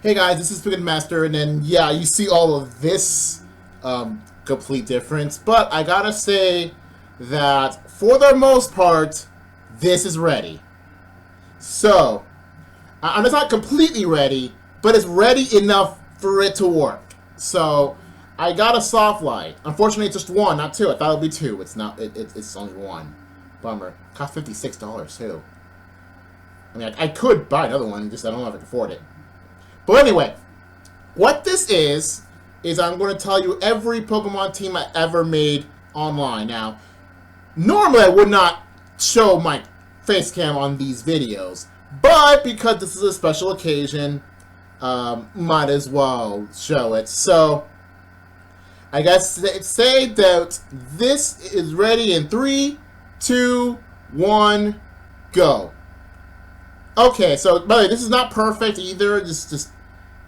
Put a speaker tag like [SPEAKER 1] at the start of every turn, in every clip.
[SPEAKER 1] Hey guys, this is Pikmin Master, and then yeah, you see all of this complete difference. But I gotta say that for the most part, this is ready. So I'm not completely ready, but it's ready enough for it to work. So I got a soft light. Unfortunately, it's just one, not two. I thought it'd be two. It's not. It's only one. Bummer. Cost $56 too. I mean, I could buy another one. Just I don't know if I can afford it. But anyway, what this is I'm going to tell you every Pokemon team I ever made online. Now, normally I would not show my face cam on these videos, but because this is a special occasion, might as well show it. So, I guess say that this is ready in 3, 2, 1, go. Okay, so by the way, this is not perfect either, just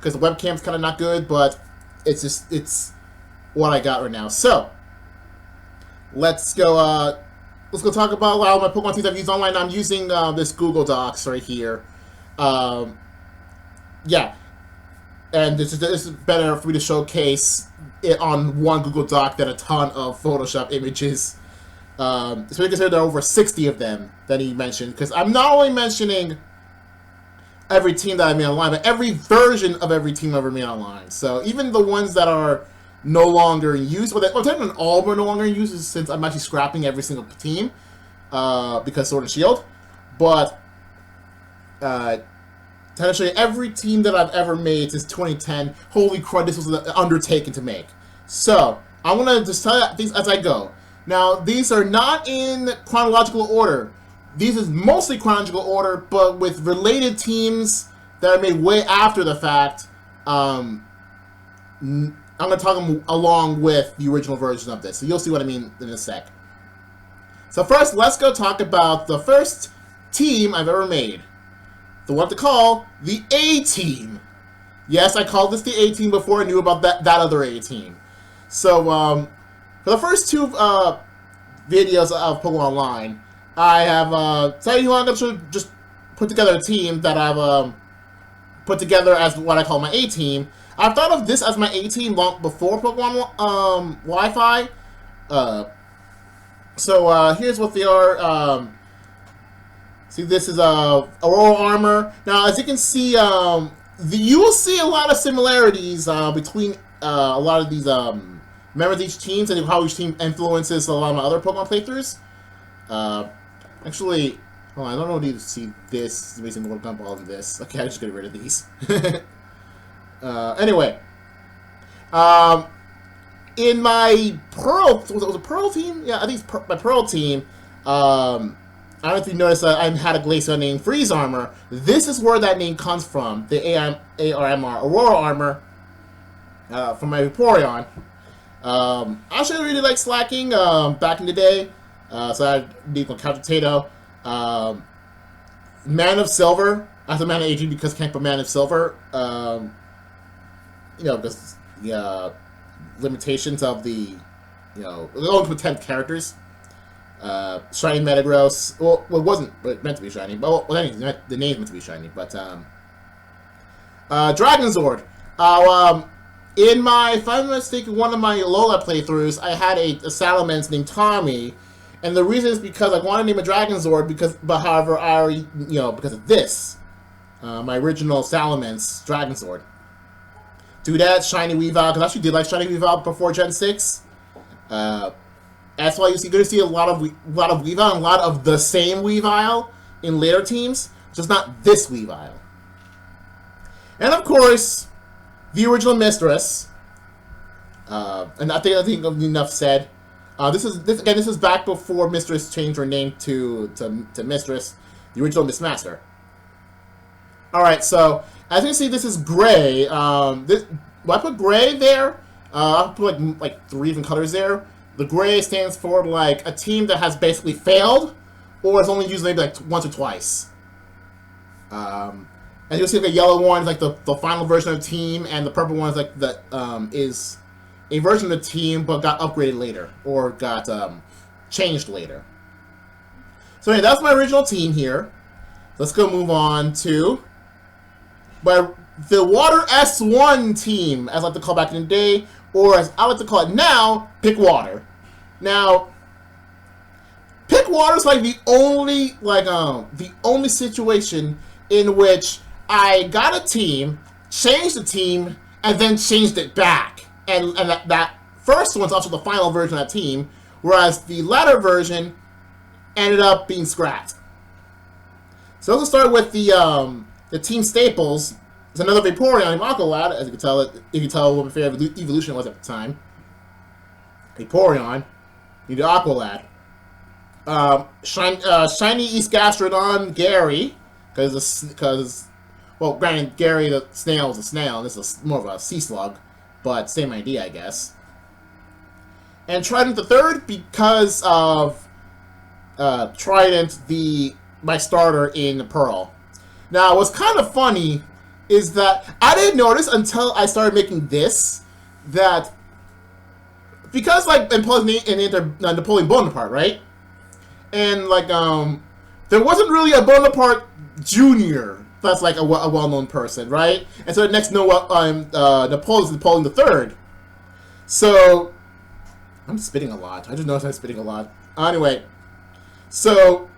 [SPEAKER 1] because the webcam's kind of not good, but it's what I got right now. So let's go talk about a lot of my Pokemon teams I've used online. I'm using this Google Docs right here. Yeah, and this is better for me to showcase it on one Google Doc than a ton of Photoshop images. Especially considering there are over 60 of them that he mentioned, because I'm not only mentioning every team that I made online, but every version of every team I've ever made online. So even the ones that are no longer in use, well, technically all are no longer in use since I'm actually scrapping every single team because Sword and Shield. But essentially every team that I've ever made since 2010, holy crud, this was an undertaking to make. So I'm gonna just tell you things as I go. Now these are not in chronological order. These is mostly chronological order, but with related teams that are made way after the fact. I'm going to talk them along with the original version of this, so you'll see what I mean in a sec. So first, let's go talk about the first team I've ever made. The one to call the A-Team. Yes, I called this the A-Team before I knew about that other A-Team. So, for the first two videos of Pokemon Online, I have decided I'm going to just put together a team that I've put together as what I call my A-Team. I've thought of this as my A-Team long before Pokemon Wi-Fi. So here's what they are. See, this is Aurora Armor. Now, as you can see, you will see a lot of similarities between a lot of these members of each team and how each team influences a lot of my other Pokemon playthroughs. Actually, oh, I don't need to see this. Amazing little gumball in this. Okay, I'll just get rid of these. Anyway, in my Pearl, was it a Pearl team? Yeah, I think it's my Pearl team. I don't know if you noticed that I had a Glaceon named Freeze Armor. This is where that name comes from. The ARMR, Aurora Armor, from my Vaporeon. I actually really like slacking back in the day. So I need my Couch Potato. Man of Silver. I have to Man of Aging because I can't put Man of Silver. You know, because the limitations of the, you know, only put 10 characters. Shiny Metagross. Well, it wasn't meant to be shiny, but well, anyway, the name's meant to be shiny. But Dragonzord. In my, if I'm not mistaken, one of my Alola playthroughs, I had a Salamence named Tommy. And the reason is because I want to name a Dragonzord, but however, I already, you know, because of this, my original Salamence Dragonzord. Do that, Shiny Weavile, because I actually did like Shiny Weavile before Gen 6. That's why you're going to see a lot of Weavile and a lot of the same Weavile in later teams, just not this Weavile. And of course, the original Mistress. And I think enough said. This is back before Mistress changed her name to Mistress, the original Miss Master. Alright, so as you can see, this is gray. When I put gray there, I'll put like 3 different colors there. The gray stands for like a team that has basically failed, or is only used maybe like once or twice. And you'll see like a yellow one is like the final version of the team, and the purple one is like is a version of the team, but got upgraded later, or got changed later. So anyway, that's my original team here. Let's go move on to my the Water S1 team, as I like to call back in the day, or as I like to call it now, Pick Water. Now, Pick Water is like the only situation in which I got a team, changed the team, and then changed it back. And that first one's also the final version of that team, whereas the latter version ended up being scrapped. So let's start with the team staples. It's another Vaporeon named Aqualad, as you can tell. If you can tell what my favorite evolution was at the time. Vaporeon, you need Aqualad. Shiny East Gastrodon Gary, because well, granted, Gary the snail is a snail, and this is more of a sea slug, but same idea, I guess. And Trident the Third, because of Trident, my starter in Pearl. Now, what's kind of funny is that I didn't notice until I started making this that because like Napoleon Bonaparte, right? And like there wasn't really a Bonaparte Junior that's like a well-known person, right? And so the next Napoleon is Napoleon the Third. So I'm spitting a lot. I just noticed I'm spitting a lot. Anyway, so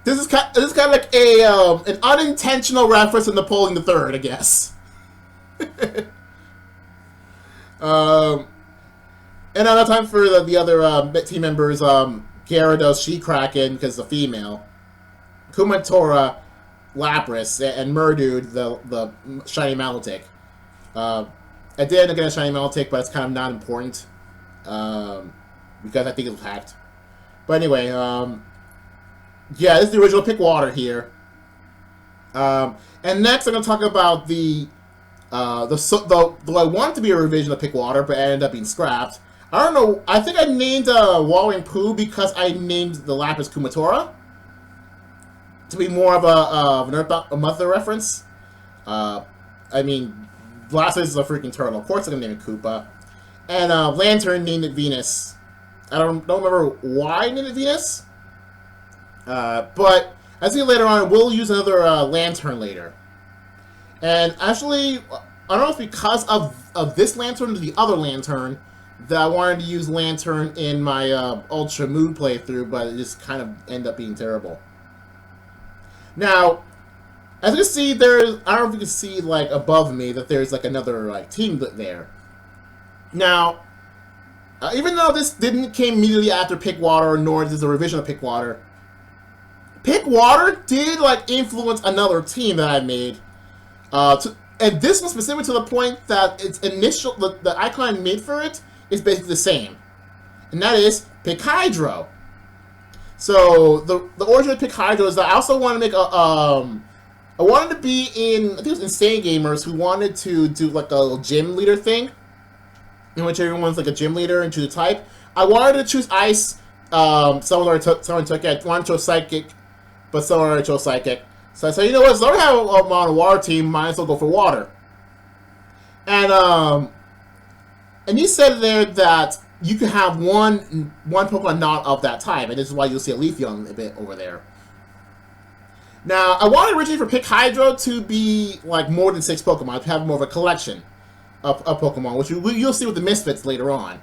[SPEAKER 1] this is kind of like an unintentional reference to Napoleon the Third, I guess. And another time for the other team members, Gyarados, She-Kraken, because it's a female, Kumatora, Lapras, and Murdude, the shiny Malotic. I did end up getting a shiny Malotic, but it's kind of not important, because I think it was hacked. But anyway, yeah, this is the original Pick Water here. And next I'm going to talk about the I wanted to be a revision of Pick Water, but it ended up being scrapped. I don't know, I think I named Walling Poo because I named the Lapras Kumatora to be more of a Mother reference. I mean, Blastoise is a freaking turtle. Of course I'm going to name it Koopa. And Lantern named it Venus. I don't remember why I named it Venus. But as we see later on, we'll use another Lantern later. And actually, I don't know if because of this Lantern or the other Lantern that I wanted to use Lantern in my Ultra Moon playthrough, but it just kind of ended up being terrible. Now, as you can see, I don't know if you can see like above me that there's like another like team there. Now, even though this didn't came immediately after Pick Water, nor is this a revision of Pick Water, Pick Water did like influence another team that I made. And this was specific to the point that its initial the icon I made for it is basically the same, and that is Pick Hydro. So the origin of Pick Hydro is that I also wanted to make I wanted to be in, I think it was Insane Gamers, who wanted to do like a little gym leader thing, in which everyone's like a gym leader and choose a type. I wanted to choose Ice. Someone took it. I wanted to choose Psychic, but someone already chose Psychic. So I said, you know what, so I have on a water team, might as well go for water. And he said there that you can have one Pokemon not of that type, and this is why you'll see a Leafeon a bit over there. Now, I wanted originally for Pick Hydro to be like more than 6 Pokemon, to have more of a collection of Pokemon, which you'll see with the Misfits later on.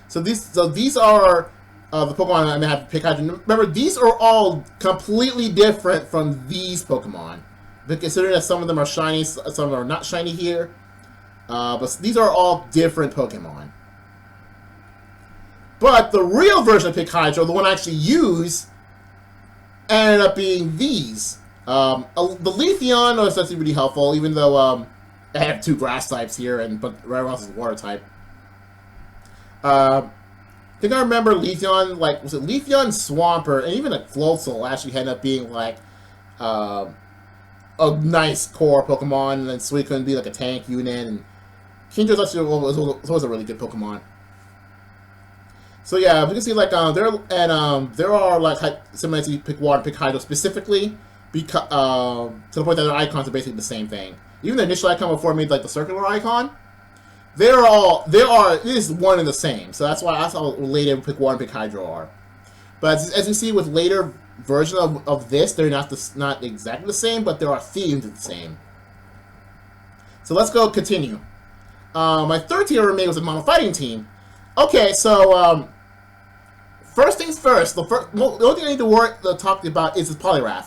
[SPEAKER 1] So these are the Pokemon I'm gonna have to Pick Hydro. Remember, these are all completely different from these Pokemon. But considering that some of them are shiny, some of them are not shiny here. But these are all different Pokemon. But the real version of Pick Hydro, the one I actually use, ended up being these. The Leafeon was actually really helpful, even though I have 2 grass types here, but everyone else is water type. I think I remember Leafeon, like, was it Leafeon, Swampert, and even like Floatzel actually ended up being like a nice core Pokemon, and then Suicune be like a tank unit, and Kingdra's actually was a really good Pokemon. So yeah, we can see like there are like similarities to Pick Water and Pick Hydro specifically, because to the point that their icons are basically the same thing. Even the initial icon before I made like the circular icon, it is one and the same. So that's how related Pick Water and Pick Hydro are. But as you see with later versions of this, they're not exactly the same, but they are themed the same. So let's go continue. My third team I ever made was a mono fighting team. Okay, so first things first. The only thing I need to talk about is this Polyrath.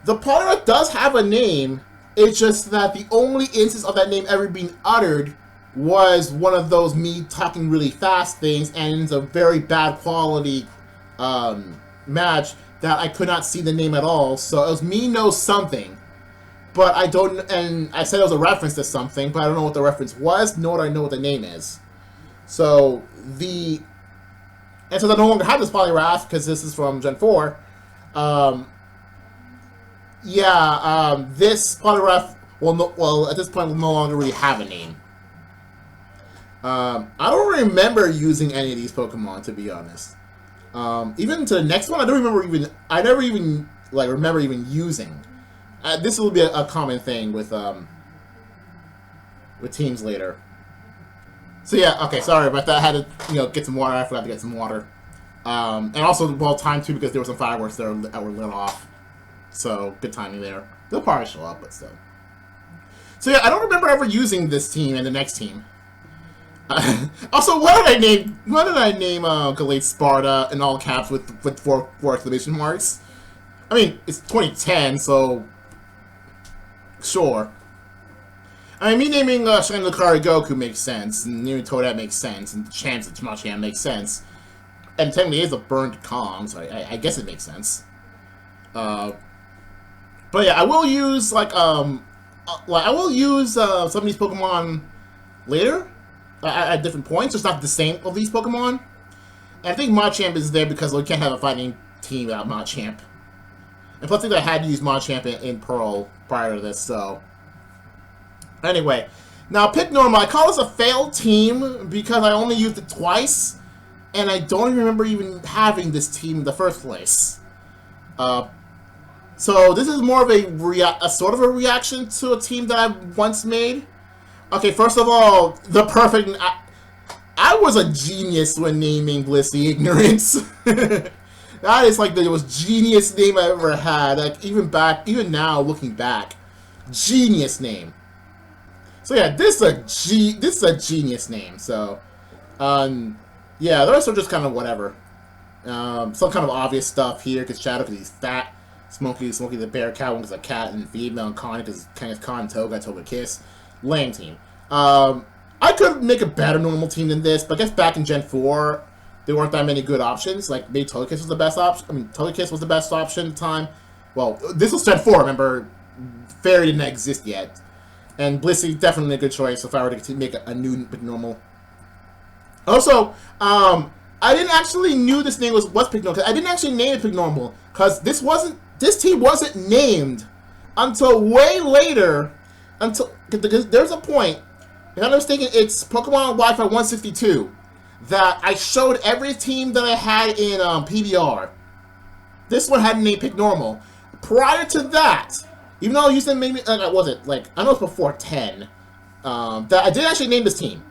[SPEAKER 1] The Polyrath does have a name. It's just that the only instance of that name ever being uttered was one of those me talking really fast things, and it's a very bad quality match that I could not see the name at all. So it was me know something, but I don't. And I said it was a reference to something, but I don't know what the reference was, nor do I know what the name is. So I no longer have this Polyrath because this is from Gen 4. This Polyrath at this point will no longer really have a name. I don't remember using any of these Pokemon, to be honest. Even to the next one, I never even remember even using. This will be a common thing with teams later. So yeah, okay, sorry about that. I had to get some water. I forgot to get some water. And also well timed too because there were some fireworks that were lit off. So good timing there. They'll probably show up, but still. So yeah, I don't remember ever using this team and the next team. Also, what did I name Galate Sparta in all caps with four exclamation marks? I mean, it's 2010, so sure. I mean, me naming Shiny Lucario Goku makes sense, and naming Toadette makes sense, and Chance and Machamp makes sense. And technically, it is a burned Kong, so I guess it makes sense. But yeah, I will use some of these Pokemon later at different points. It's not the same of these Pokemon. And I think Machamp is there because we can't have a fighting team without Machamp. And plus, I think I had used Machamp in Pearl prior to this, so. Anyway, now Pick Normal. I call this a failed team because I only used it twice, and I don't even remember even having this team in the first place. So this is more of a sort of a reaction to a team that I once made. Okay, first of all, the perfect. I was a genius when naming Blissey Ignorance. That is like the most genius name I ever had. Like even now, looking back, genius name. So yeah, this is a genius name. So, yeah, the rest are just kind of whatever. Some kind of obvious stuff here because Shadow because he's fat. Smokey the bear, Catwoman because a cat, and female and Connie because Kenneth Con, Toga Kiss. Lame team. I could make a better normal team than this, but I guess back in Gen 4, there weren't that many good options. Like, maybe Togekiss was the best option. I mean, Togekiss was the best option at the time. Well, this was Gen 4, remember? Fairy didn't exist yet. And Blissey, definitely a good choice if I were to make a new Pick Normal. Also, I didn't actually knew this name was Pick Normal, because I didn't actually name it Pick Normal, because this team wasn't named until way later, because there's a point, if I'm not mistaken, it's Pokemon Wi-Fi 162, that I showed every team that I had in PBR. This one had a name Pick Normal. Prior to that, even though I used to maybe, I know it's before 10, that I didn't actually name this team.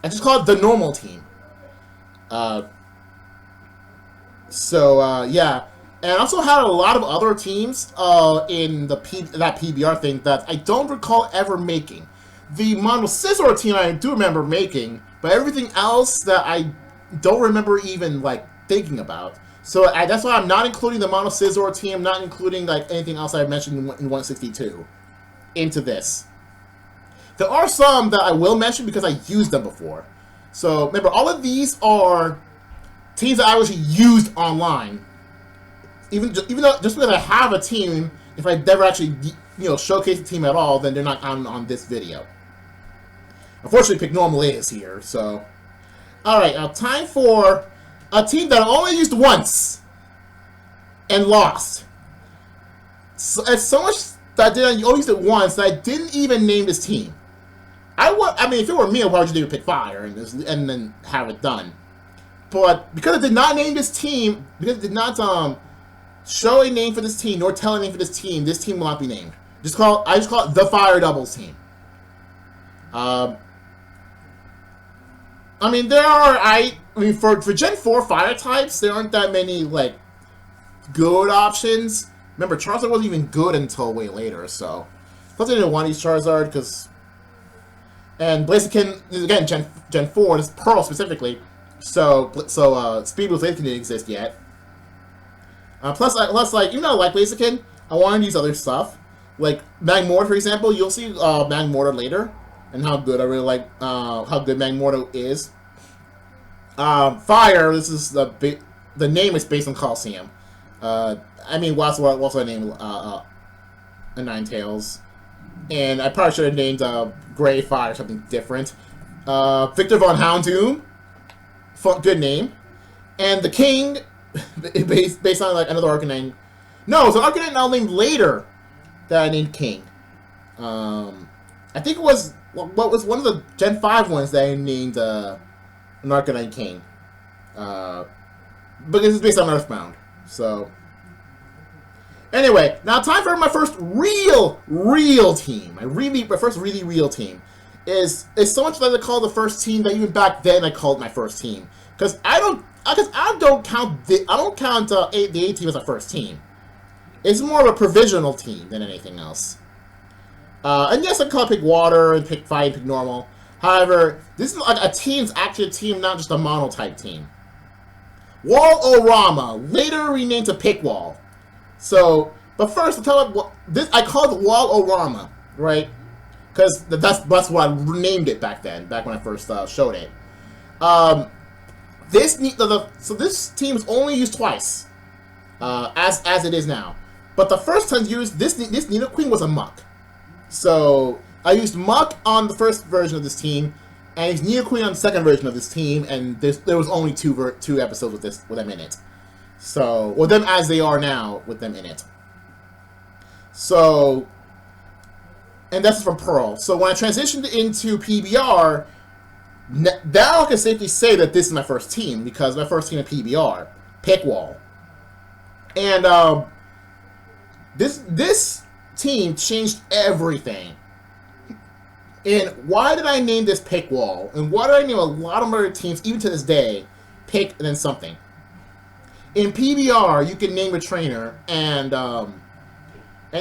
[SPEAKER 1] I just called it the normal team. Yeah. And I also had a lot of other teams in that PBR thing that I don't recall ever making. The Mono Scizor team I do remember making, but everything else that I don't remember even, thinking about. So that's why I'm not including the Mono Scizor team, not including, anything else I mentioned in 162 into this. There are some that I will mention because I used them before. So, remember, all of these are teams that I actually used online. Even though, just because I have a team, if I never actually, showcase the team at all, then they're not on this video. Unfortunately, Pick Normal is here, so. Alright, now time for a team that I only used once and lost. So, it's so much that I only used it once that I didn't even name this team. I mean, if it were me, I would probably just name Pick Fire and then have it done. But because I did not name this team, because it did not show a name for this team nor tell a name for this team will not be named. I just call it the Fire Doubles team. I mean, for Gen 4 Fire types, there aren't that many good options. Remember, Charizard wasn't even good until way later, so plus I didn't want to use Charizard because And Blaziken is again Gen 4. This is Pearl specifically. So Speed Boost Blaziken didn't exist yet. Plus, like like Blaziken, I wanted to use other stuff, like Magmortar, for example. You'll see Magmortar later, and how good I really like how good Magmortar is. Fire. This is the name is based on Coliseum. I mean, what's I named Ninetales, and I probably should have named Gray Fire something different. Victor Von Houndoom, good name, and the King, based on like another Arcanine. No, it's an Arcanine I'll name later that I named King. I think it was what was one of the Gen 5 ones that I named an Arcanine King. Because it's based on Earthbound. So anyway, now time for my first real team. My first really real team is so much that I call the first team that even back then I called my first team, because I don't count the A team as a first team. It's more of a provisional team than anything else. And yes, I call it Pick Water and Pick Fight and Pick Normal. However, this is like a team's actually a team, not just a mono-type team. Wall-O-Rama, later renamed to Pick Wall. So, but first, I'll tell you what this. I called it Wall-O-Rama, right? Because that's what I named it back then, back when I first showed it. So this team is only used twice, as it is now. But the first time used, this Nidoqueen was a Muck. So I used Muck on the first version of this team, and I used Nidoqueen on the second version of this team, and there was only two episodes with them in it. So, well, them as they are now with them in it. So, and that's from Pearl. So when I transitioned into PBR, now I can safely say that this is my first team, because my first team in PBR, Pick Wall. And this team changed everything. And why did I name this Pick Wall? And why did I name a lot of other teams, even to this day, Pick and then something? In PBR, you can name a trainer, and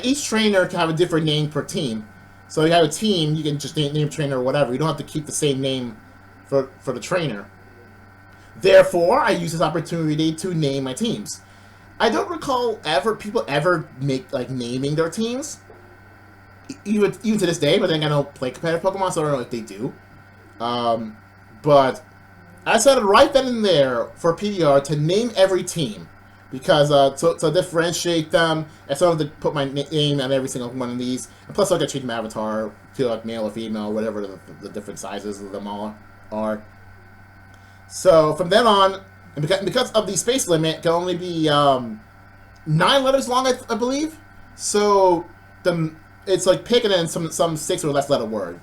[SPEAKER 1] each trainer can have a different name per team. So you have a team, you can just name trainer or whatever. You don't have to keep the same name for the trainer. Therefore, I use this opportunity to name my teams. I don't recall people ever naming their teams, even to this day. But then I don't play competitive Pokemon, so I don't know if they do. But I decided right then and there for PBR to name every team, because to differentiate them, I sort of to put my name on every single one of these. And plus, I can change my avatar to like male or female, whatever the different sizes of them all are. So from then on, and because of the space limit, it can only be 9 letters long, I believe. So it's like pick and then some 6 or less letter word.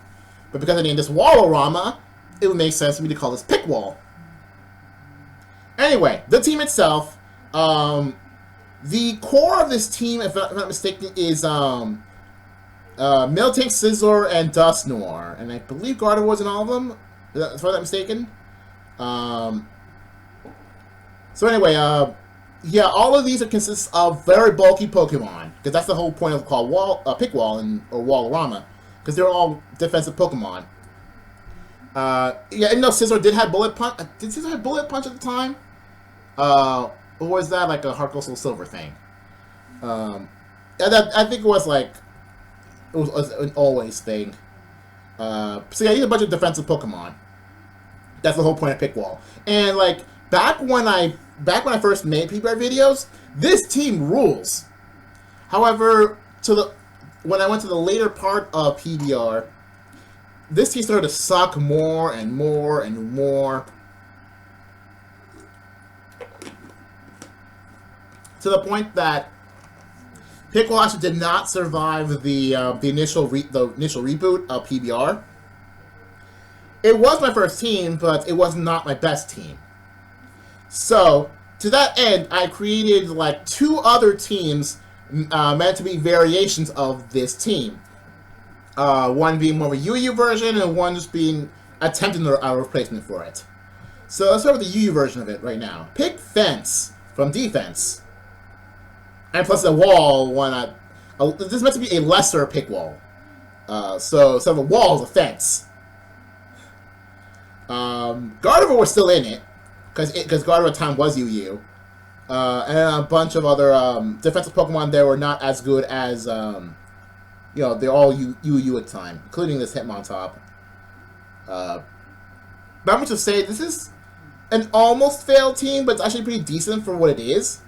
[SPEAKER 1] But because I named this Wall-O-Rama, it would make sense for me to call this Pick Wall. Anyway, the team itself, the core of this team, if I'm not mistaken, is Miltank, Scizor, and Dusknoir. And I believe Gardevoir's in all of them, if I'm not mistaken. So anyway, yeah, all of these consist of very bulky Pokemon, because that's the whole point of called Pick Wall or Wall-O-Rama, because they're all defensive Pokemon. Yeah, and no, Scizor did have Bullet Punch. Did Scizor have Bullet Punch at the time? Or was that like a Heart Gold Soul Silver thing? I think it was an always thing. So yeah, he's a bunch of defensive Pokemon. That's the whole point of Pick Wall. And like back when I first made PBR videos, this team rules. However, when I went to the later part of PBR, this team started to suck more and more and more, to the point that Pick Wall actually did not survive the initial reboot of PBR. It was my first team, but it was not my best team. So, to that end, I created like 2 other teams meant to be variations of this team. One being more of a UU version, and one just being attempting a replacement for it. So let's start with the UU version of it right now. Pick Fence from Defense. And plus the Wall one. This is meant to be a lesser Pick Wall. So the Wall is a Fence. Gardevoir was still in it, because Gardevoir at the time was UU. And a bunch of other defensive Pokemon there were not as good as, they're all UU at the time, including this Hitmontop. Not much to say. This is an almost failed team, but it's actually pretty decent for what it is.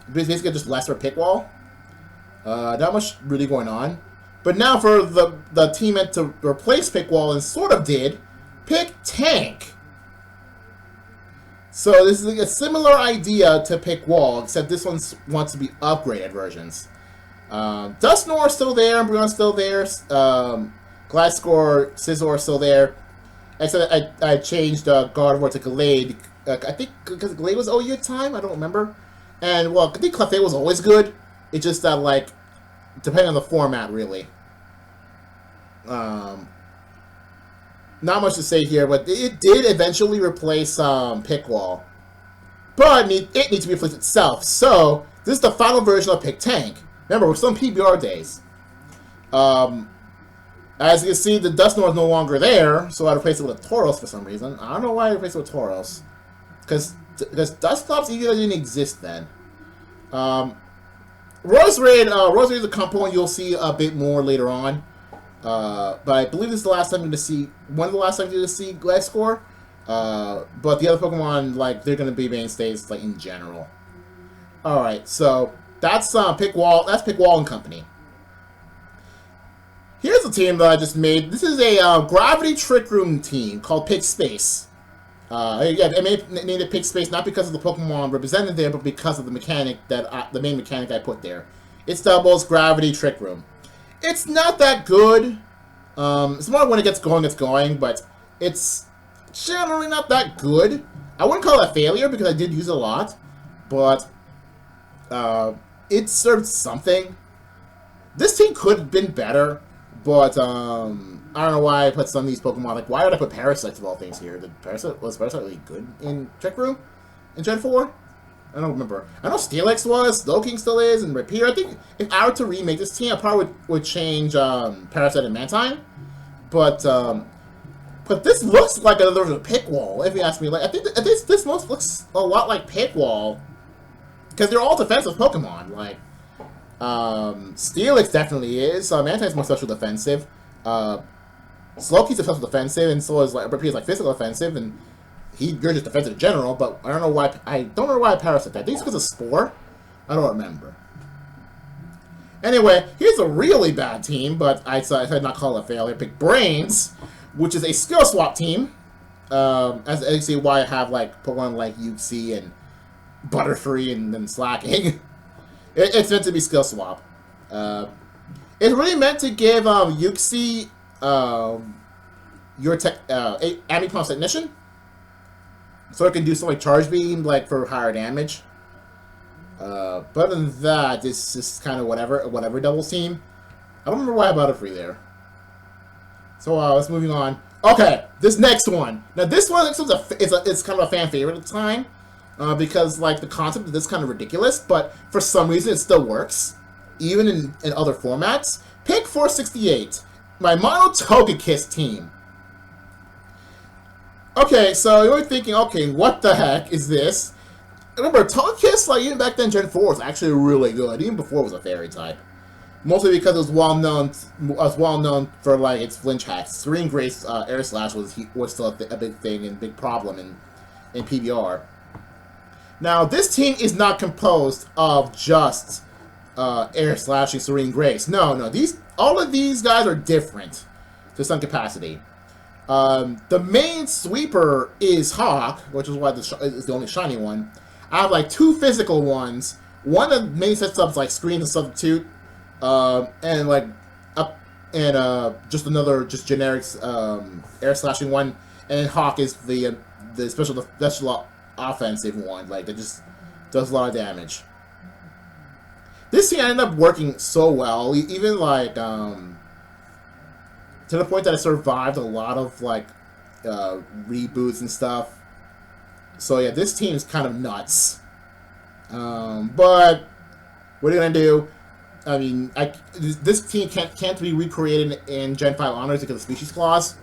[SPEAKER 1] It's basically just lesser Pickwall. Not much really going on. But now for the team meant to replace Pickwall, and sort of did, pick Tank. So this is a similar idea to Pickwall, except this one wants to be upgraded versions. Dusknoir is still there, Umbreon's still there, Gliscor, Scizor is still there. Except I changed Gardevoir to Gallade. I think because Gallade was OU at the time, I don't remember. And, well, I think Clefairy was always good. It's just that, like, depending on the format, really. Not much to say here, but it did eventually replace Pickwall. But it needs to replace itself. So, this is the final version of Pick Tank. Remember, we're still in PBR days. As you can see, the Dusknoir is no longer there, so I replaced it with a Tauros for some reason. I don't know why I replaced it with Tauros. Because Dusclops even didn't exist then. Roserade is a component you'll see a bit more later on. But I believe this is the last time you're going to see, one of the last times you're going to see Gliscor. But the other Pokemon, like, they're going to be mainstays, like, in general. Alright, so that's Pickwall. That's Pickwall and Company. Here's a team that I just made. This is a Gravity Trick Room team called Pick Space. Yeah, I named it Pick Space not because of the Pokemon represented there, but because of the mechanic the main mechanic I put there. It's Double's Gravity Trick Room. It's not that good. It's more when it gets going, but it's generally not that good. I wouldn't call it a failure because I did use it a lot, but it served something. This team could have been better. But, I don't know why I put some of these Pokemon, like, why would I put Parasite of all things here? Was Parasite really good in Trick Room? In Gen 4? I don't remember. I know Steelix was, Slowking still is, and Rapier. I think if I were to remake this team, I probably would change, Parasite and Mantine. But this looks like another version of Pickwall, if you ask me. Like, I think this most looks a lot like Pickwall. Because they're all defensive Pokemon, like... Steelix definitely is. Mantine's more special defensive. Slowkey's special defensive, and so is like Rapier's like physical defensive, and you're just defensive in general. But I don't know why Parasite. I think it's because of Spore. I don't remember. Anyway, here's a really bad team, but I said not call it a failure. Pick Brains, which is a skill swap team. As you see, why I have like Pokemon like Uxie and Butterfree and then Slacking. It's meant to be skill swap. It's really meant to give Uxie your Ambipom's Technician, so it can do something like Charge Beam, like for higher damage. But other than that, it's just kind of whatever doubles team. I don't remember why I bought it free there. So let's moving on. Okay, this next one. Now this one it's kind of a fan favorite at the time. Because, like, the concept of this is kind of ridiculous, but for some reason it still works, even in other formats. Pick 468, my Mono Togekiss team. Okay, so you're thinking, okay, what the heck is this? Remember, Togekiss, like, even back then, Gen 4 was actually really good, even before it was a fairy type. Mostly because it was well known for, like, its flinch hacks. Serene Grace Air Slash was still a big thing and big problem in PBR. Now, this team is not composed of just Air Slashing Serene Grace. No. All of these guys are different to some capacity. The main sweeper is Hawk, which is why it's the only shiny one. I have like two physical ones. One that main sets up like Screen and Substitute, and just another generic Air Slashing one. And Hawk is the special offensive one, like, that just does a lot of damage. This team ended up working so well, even, like, to the point that I survived a lot of, like, reboots and stuff. So, yeah, this team is kind of nuts. But, what are you gonna do? I mean, this team can't be recreated in Gen 5 Honors because of the Species Clause.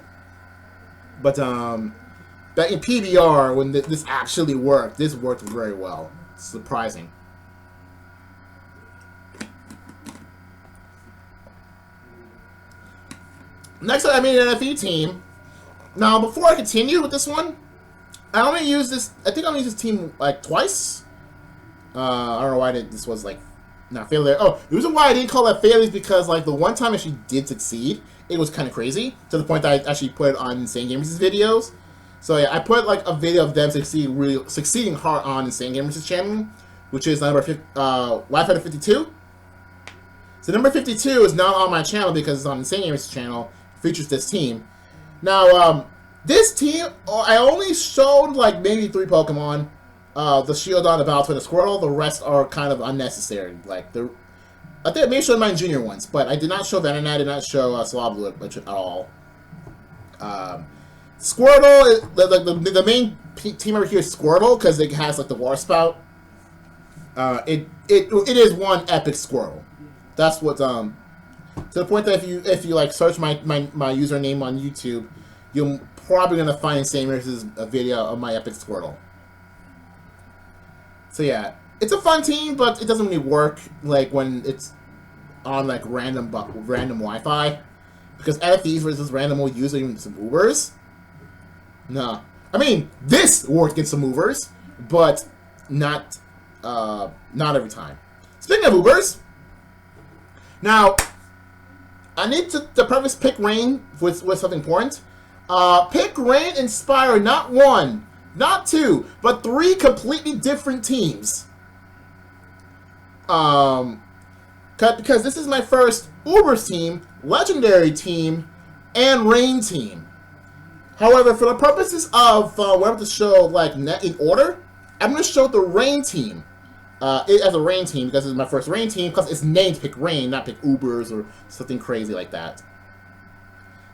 [SPEAKER 1] But, Back in PBR, when this actually worked, this worked very well. It's surprising. Next up, I made an NFE team. Now, before I continue with this one, I only used this. I think I only used this team like twice. I don't know why this was like not failure. Oh, the reason why I didn't call that failure is because like the one time I actually did succeed, it was kind of crazy to the point that I actually put it on Insane Gamers' videos. So yeah, I put like a video of them succeeding hard on Insane Gamers' channel, which is number Wi-Fi 52. So number 52 is not on my channel because it's on Insane Gamers' channel. Features this team. Now, this team, I only showed like maybe 3 Pokemon. The Shieldon, the Baltoy, the Squirtle. The rest are kind of unnecessary. Like I think I may show my junior ones, but I did not show Venonat. I did not show Sloblu at all. Squirtle, the main team over here is Squirtle because it has like the Water Spout. It is one epic Squirtle. That's what to the point that if you like search my username on YouTube, you're probably gonna find Insane Gamers' a video of my epic Squirtle. So yeah, it's a fun team, but it doesn't really work like when it's on like random Wi-Fi, because NFTs versus random will use even some Ubers. No, I mean this worked against some Ubers, but not every time. Speaking of Ubers, now I need to preface Pick Rain with something important. Pick Rain inspired not 1, not 2, but 3 completely different teams. Because this is my first Ubers team, Legendary team, and Rain team. However, for the purposes of whatever to show like in order, I'm going to show the Rain team. As a Rain team, because it's my first Rain team, because it's named Pick Rain, not Pick Ubers or something crazy like that.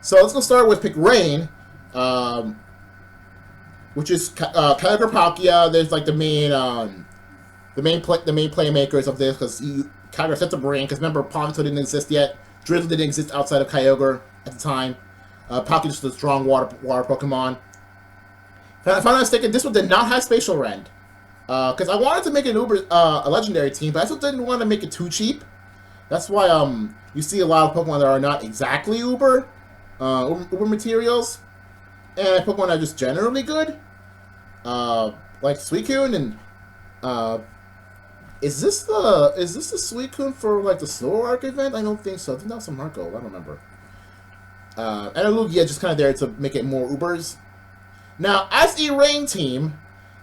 [SPEAKER 1] So let's go start with Pick Rain, which is Kyogre, Palkia. There's like the main playmakers of this, because Kyogre sets a brain. Because remember, Palkia didn't exist yet. Drizzle didn't exist outside of Kyogre at the time. Palkia just a strong water Pokemon. If I'm not mistaken, this one did not have Spatial Rend. Because I wanted to make an a Legendary team, but I still didn't want to make it too cheap. That's why you see a lot of Pokemon that are not exactly Uber materials, and Pokemon that are just generally good, like Suicune and is this the Suicune for like the Snow Arc event? I don't think so. I think that was some Marco. I don't remember. And a Lugia just kind of there to make it more Ubers. Now, as a Rain team,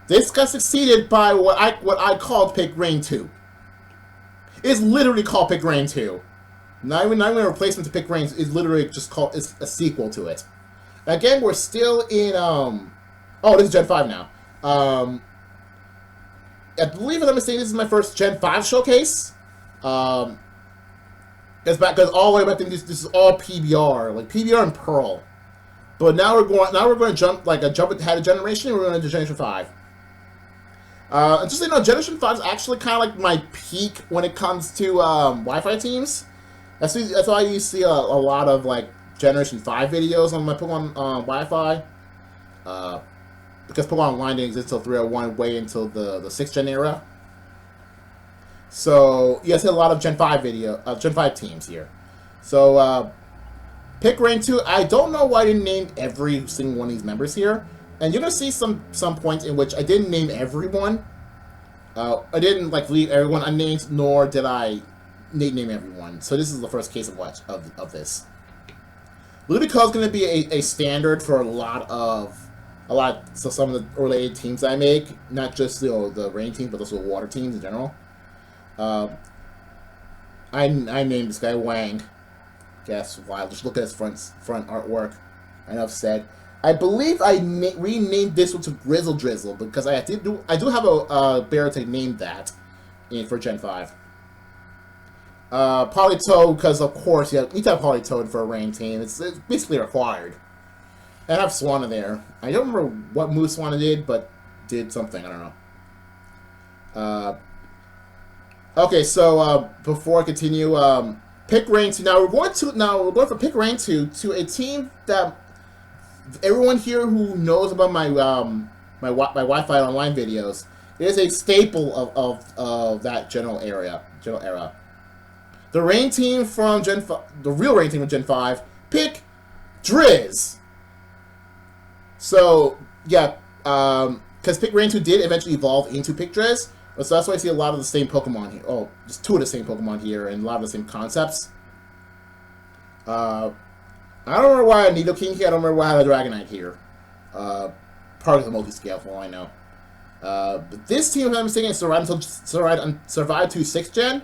[SPEAKER 1] this got succeeded by what I called Pick Rain 2. It's literally called Pick Rain 2. Not even a replacement to Pick Rain. It's literally just called. It's a sequel to it. Again, we're still in oh, this is Gen 5 now. I believe, if I'm mistaken, this is my first Gen 5 showcase. Because all the way back then, this is all PBR, like PBR and Pearl. But now we're going to jump ahead a generation. And we're going to Generation 5. Just so you know, Generation 5 is actually kind of like my peak when it comes to Wi-Fi teams. That's why you see a lot of like Generation 5 videos on my Pokemon Wi-Fi. Because Pokemon Online didn't exist until 301, way until the 6th Gen era. So you guys see a lot of Gen 5 Gen 5 teams here. So Pick Rain 2. I don't know why I didn't name every single one of these members here. And you're gonna see some points in which I didn't name everyone. I didn't like leave everyone unnamed, nor did I name everyone. So this is the first case of this. Ludicolo is gonna be a standard for so some of the related teams I make, not just the Rain team, but also water teams in general. I named this guy Wang. Guess why? Just look at his front artwork. Enough said. I believe I renamed this one to Grizzle Drizzle because I do have a Barrett named that for Gen 5. Politoed, because of course you need to have Politoed for a Rain team. It's basically required. And I have Swanna there. I don't remember what move Swanna did, but did something. I don't know. Okay, so before I continue, Pick Rain 2. Now we're going for Pick Rain 2 to a team that everyone here who knows about my Wi-Fi online videos, it is a staple of that general era. The rain team from the real rain team from Gen 5, pick Driz. So yeah, because Pick Rain 2 did eventually evolve into Pick Driz, so that's why I see a lot of the same Pokemon here. Oh, just two of the same Pokemon here, and a lot of the same concepts. I don't remember why I had Nidoking here. I don't remember why I had a Dragonite here. Part of the multi-scale, for all I know. But this team, if I'm not mistaken, survived to 6th gen.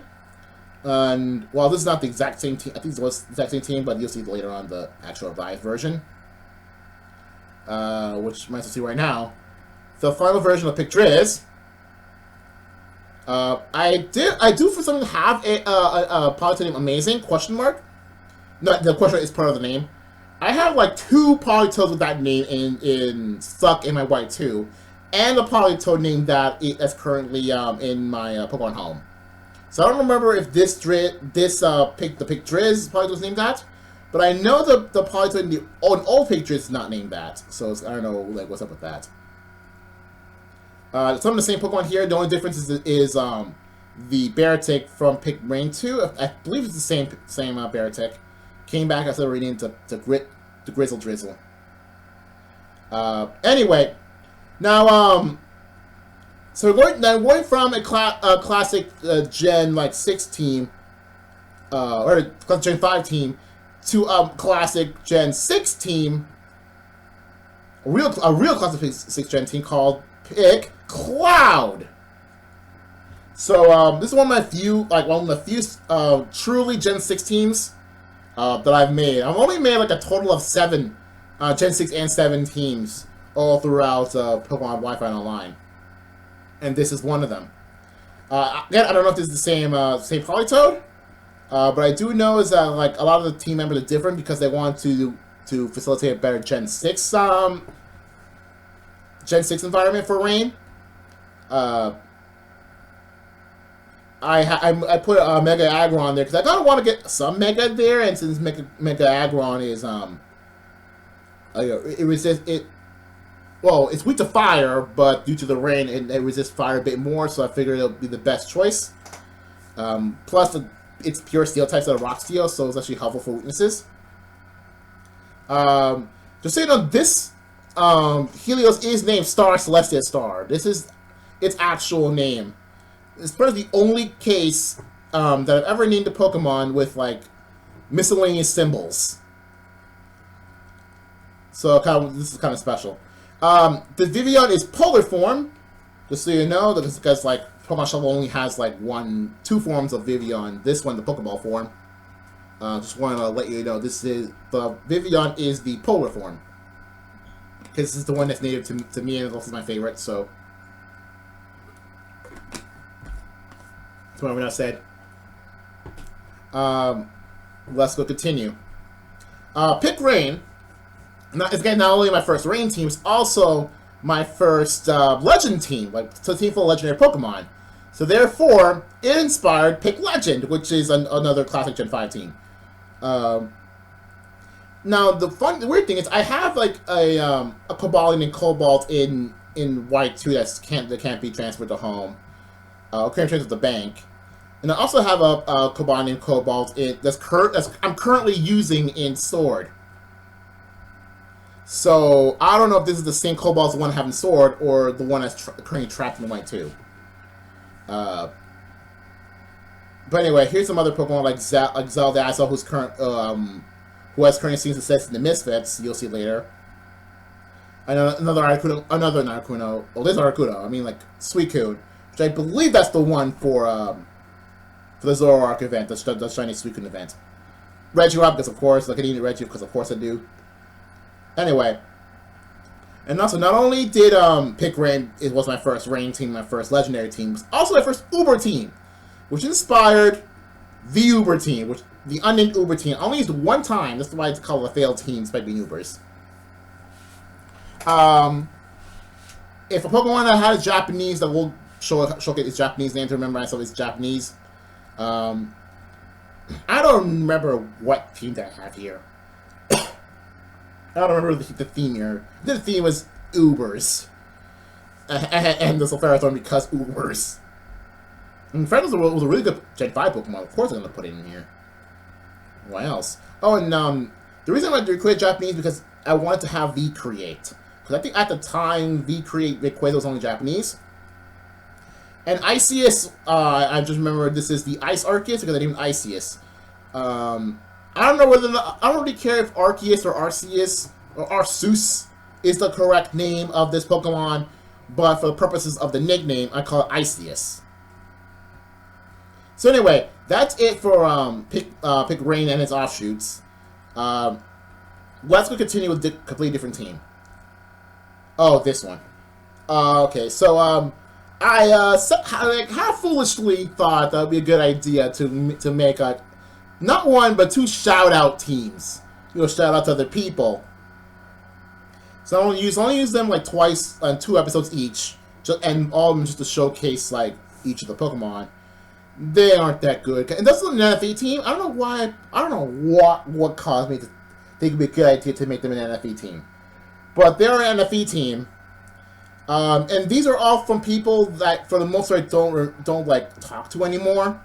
[SPEAKER 1] And, well, this is not the exact same team. I think it was the exact same team, but you'll see later on the actual revived version. Which you might as well see right now. The final version of Pick Driz. I do for some reason have a Politoed named Amazing, question mark. No, the question is part of the name. I have like 2 Politoeds with that name in stuck in my white 2, and a Politoed name that's currently in my Pokemon home. So I don't remember if the Pick Driz Politoed was named that, but I know the Politoed in the old Pick Driz is not named that. So I don't know like what's up with that. Some of the same Pokemon here. The only difference is the Beartick from Pikmin 2. I believe it's the same Beartick. Came back after reading to Grizzle Drizzle. Anyway, now so we're going from a classic Gen 6 team, or classic Gen 5 team, to classic Gen 6 team, a real classic 6 Gen team called Pick Cloud. So this is one of the few truly Gen 6 teams that I've made. I've only made like a total of 7 Gen 6 and 7 teams all throughout Pokemon Wi-Fi Online, and this is one of them. Again, I don't know if this is the same Politoed, but I do know is that like a lot of the team members are different because they want to facilitate a better Gen 6 environment for Rain. I put a Mega Aggron there because I kind of want to get some Mega there, and since Mega Aggron is it's weak to fire, but due to the rain, it resists fire a bit more, so I figured it'll be the best choice. Plus, it's pure Steel types out of Rock Steel, so it's actually helpful for weaknesses. Just so you know, this Helios is named Star Celestia Star. This is its actual name. It's probably the only case that I've ever named a Pokemon with like miscellaneous symbols. So this is kind of special. The Vivillon is polar form, just so you know, because like Pokemon Shuffle only has like 2 forms of Vivillon. This one, the Pokeball form. Just want to let you know the Vivillon is the polar form. Because this is the one that's native to me, and also my favorite. So that's what I said. Let's go continue. Pick Rain. It's again not only my first Rain team, it's also my first Legend team, like a team full of legendary Pokemon. So therefore, it inspired Pick Legend, which is another classic Gen 5 team. Now the weird thing is I have like a Cobalion and Cobalt in White 2 that can't be transferred to home. Can't transfer to the bank. And I also have a Cobalion and Cobalt I'm currently using in Sword. So I don't know if this is the same Cobalt as the one I have in Sword, or the one that's currently trapped in White 2. But anyway, here's some other Pokemon like Zeldazzle, who has currently seen success in the Misfits. You'll see later. And another Articuno. Well, this Articuno. I mean, like Suicune, which I believe that's the one for the Zoroark event, the shiny Suicune event. Regirock, because of course, like I need Regirock because of course I do. Anyway, and also not only did Pick Rain, it was my first Rain team, my first Legendary team, it was also my first Uber team, which inspired the Uber team, which the unnamed Uber team. I only used one time. That's why it's called a failed team, despite being Ubers. If a Pokemon that has Japanese, that will showcase its Japanese name to remember myself it's Japanese. I don't remember what team that I have here. I don't remember the theme here. The theme was Ubers. And the Sulfarathorn because Ubers. And Fred was a really good Gen 5 Pokemon. Of course I'm going to put it in here. What else? Oh, and the reason I wanted to create Japanese because I wanted to have V-Create. Because I think at the time, V-Create Rayquaza was only Japanese. And Iceus, I just remember this is the Ice Arceus because I named Iceus. I don't know whether I don't really care if Arceus or Arceus or Arceus is the correct name of this Pokemon, but for the purposes of the nickname, I call it Iceus. So anyway, that's it for Pick Rain and its offshoots. Let's go continue with a completely different team. Oh, this one. Okay, so I half foolishly thought that would be a good idea to make not one but two shout out teams. You know, shout out to other people. So I only use them like twice on 2 episodes each, and all of them just to showcase like each of the Pokemon. They aren't that good. And that's an NFE team. I don't know why. I don't know what caused me to think it'd be a good idea to make them an NFE team. But they're an NFE team. And these are all from people that, for the most part, don't like talk to anymore.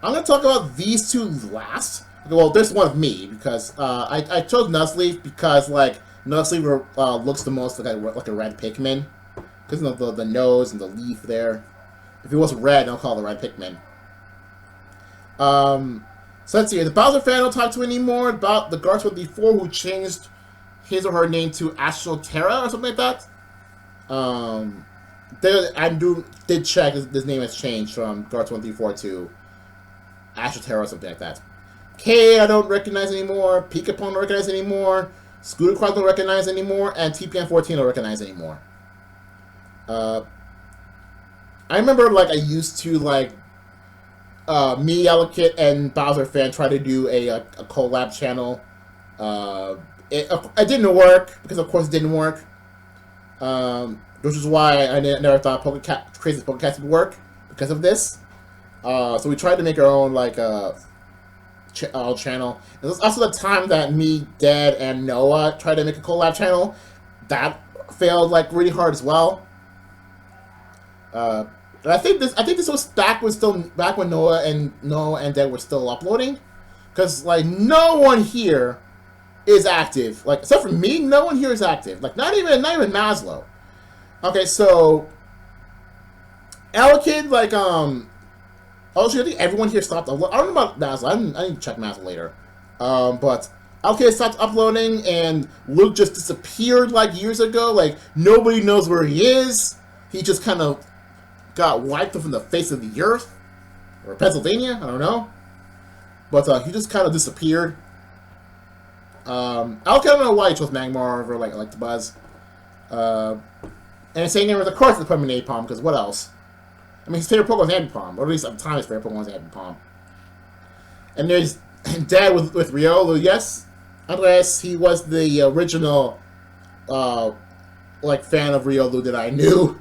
[SPEAKER 1] I'm gonna talk about these two last. Well, there's one of me because I chose Nuzleaf because like Nuzleaf looks the most like a red Pikmin because of the nose and the leaf there. If it was red, I'll call it the red Pikmin. So let's see. The Bowser fan don't talk to anymore. About the Garchomp before who changed his or her name to Astroterra or something like that. I did check his name has changed from Gar24 to Astroterra or something like that. K I don't recognize anymore. Pikapon don't recognize anymore. Scooter Cross don't recognize anymore. And TPN14 don't recognize anymore. I remember like I used to like me, Yellowkit, and Bowser fan try to do a collab channel. It didn't work because of course it didn't work. Which is why I never thought Crazy Pokecast would work because of this. So we tried to make our own like channel. It was also the time that me, Dad, and Noah tried to make a collab channel. That failed like really hard as well. I think this was back when Noah and Dad were still uploading, because like no one here is active. Like except for me, no one here is active. Like not even Maslow. Okay, so Alakid, like also I think everyone here stopped uploading. I don't know about Maslow. I need to check Maslow later. But Alakid stopped uploading, and Luke just disappeared like years ago. Like nobody knows where he is. He just kind of got wiped from the face of the earth, or Pennsylvania. I don't know. But he just kind of disappeared. Alakid, I don't know why he chose Magmar over like the Buzz. And saying there was, of course, the Pikmin Napalm, because what else? I mean, his favorite Pokemon was Ambipom, or at least at the time his favorite Pokemon was Ambipom. And there's Dad with Riolu, yes. Andres, he was the original, like, fan of Riolu that I knew.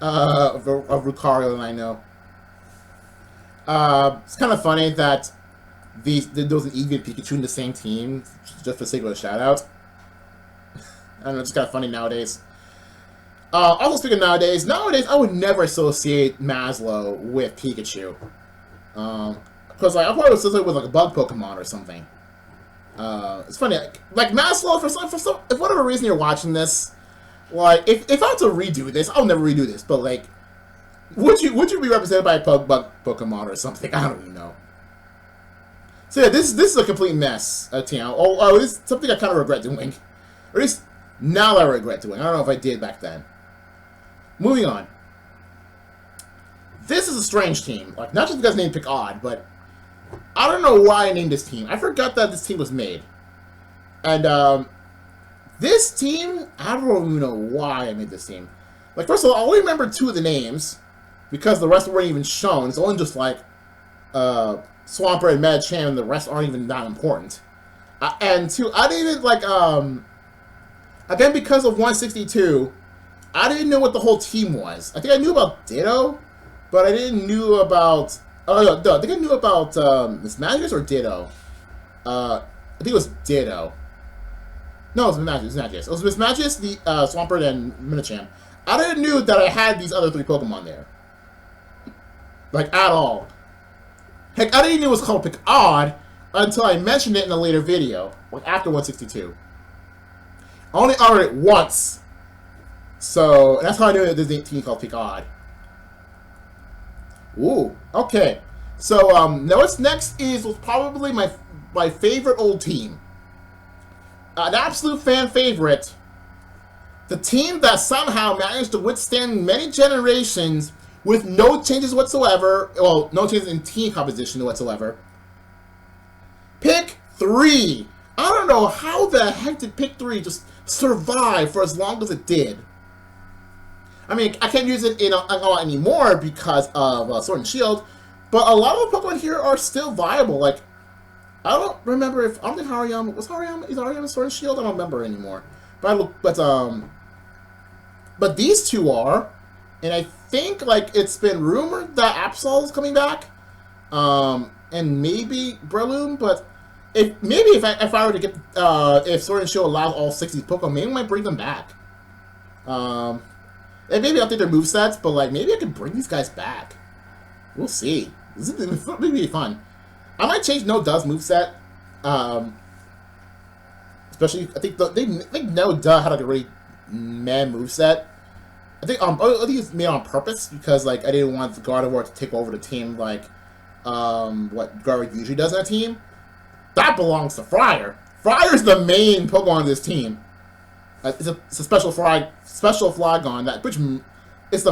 [SPEAKER 1] Of Lucario that I know. It's kind of funny that there was an Eevee and Pikachu in the same team, just for the sake of a shout-out. I don't know, it's kind of funny nowadays. Also speaking of nowadays I would never associate Maslow with Pikachu. Because like, I'll probably associate it with like a bug Pokemon or something. It's funny, like Maslow, if whatever reason you're watching this, like, if I had to redo this, I'll never redo this, but like, would you be represented by a bug Pokemon or something? I don't even know. So yeah, this is a complete mess, team. Oh, this is something I kind of regret doing. Or at least, now I regret doing. I don't know if I did back then. Moving on. This is a strange team. Like, not just because named Pick Odd, but I don't know why I named this team. I forgot that this team was made. And, this team, I don't even know why I made this team. Like, first of all, I only remember 2 of the names, because the rest weren't even shown. It's only just, like, Swampert and Medicham, and the rest aren't even that important. And 2, I didn't even, like, again, because of 162, I didn't know what the whole team was. I think I knew about Ditto, but I didn't knew about... Oh, no, I think I knew about Miss Magic or Ditto. think it was Ditto. No, it was Mismagius. It was Mismagius, the Swampert, and Minicham. I didn't knew that I had these other 3 Pokemon there. Like, at all. Heck, I didn't even know it was called Pick Odd until I mentioned it in a later video. Like, after 162. I only uttered it once. So, that's how I knew that there's a team called Pick Odd. Ooh, okay. So, now what's next was probably my favorite old team. An absolute fan favorite. The team that somehow managed to withstand many generations with no changes whatsoever. Well, no changes in team composition whatsoever. Pick 3. I don't know how the heck did Pick 3 just survive for as long as it did. I mean, I can't use it in a anymore because of Sword and Shield, but a lot of the Pokemon here are still viable. Like, I don't remember if I don't think Hariyama is Hariyama Sword and Shield. I don't remember anymore. But these 2 are, and I think like it's been rumored that Absol is coming back, and maybe Breloom. But if I were to get if Sword and Shield allows all 60 Pokemon, maybe I might bring them back. And maybe update their movesets, but like maybe I could bring these guys back. We'll see. This is maybe fun. I might change No Does moveset. Especially, I think No Duh had like a really meh moveset. I think it's made on purpose because like I didn't want the Gardevoir to take over the team like what Gardevoir usually does in a team. That belongs to Fryer. Fryer's the main Pokemon on this team. It's a special Flygon that which it's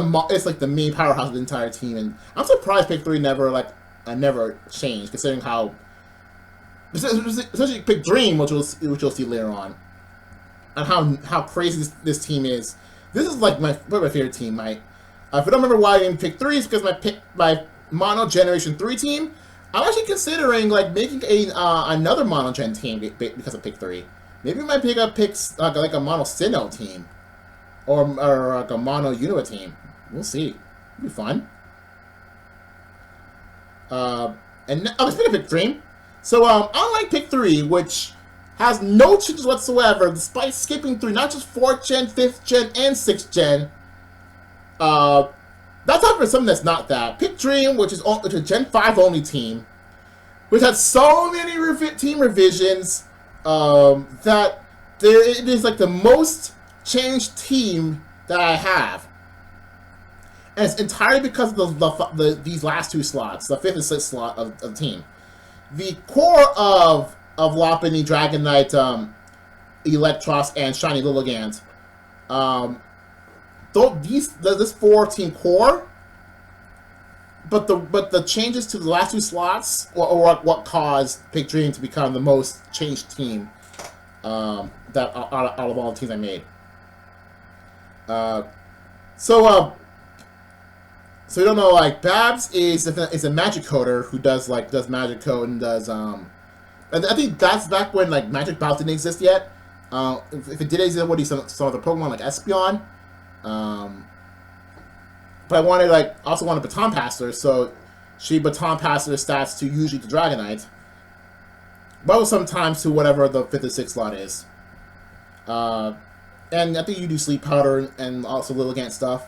[SPEAKER 1] like the main powerhouse of the entire team, and I'm surprised Pick 3 never changed, considering how especially Pick Dream, which you'll see later on, and how crazy this team is. This is like my favorite team. If I don't remember why I didn't pick 3, it's because my Mono Generation 3 team. I'm actually considering like making another Mono Gen team because of Pick 3. Maybe I might pick up like a Mono Sinnoh team, or like a Mono Unova team. We'll see. It'll be fun. And speaking of Pick Dream, so unlike Pick 3, which has no changes whatsoever, despite skipping through not just 4th gen, 5th gen, and 6th gen. That's not for something that's not that. Pick Dream, which is a Gen 5 only team, which had so many team revisions that it is like the most changed team that I have. And it's entirely because of these last 2 slots, the 5th and 6th slot of the team. The core of Lopunny, Dragonite, Electros, and Shiny Lilligant, this 4-team core, but the changes to the last 2 slots or what caused Pick Dream to become the most changed team out of all the teams I made. So you don't know, like Babs is a magic coder who does magic code and does and I think that's back when like Magic Bounce didn't exist yet. If it did exist, it would be some other Pokemon like Espeon. But I also wanted Baton Passer, so she Baton Passer stats to usually the Dragonite, but sometimes to whatever the 5th or 6th slot is. And I think you do Sleep Powder and also Lilligant stuff.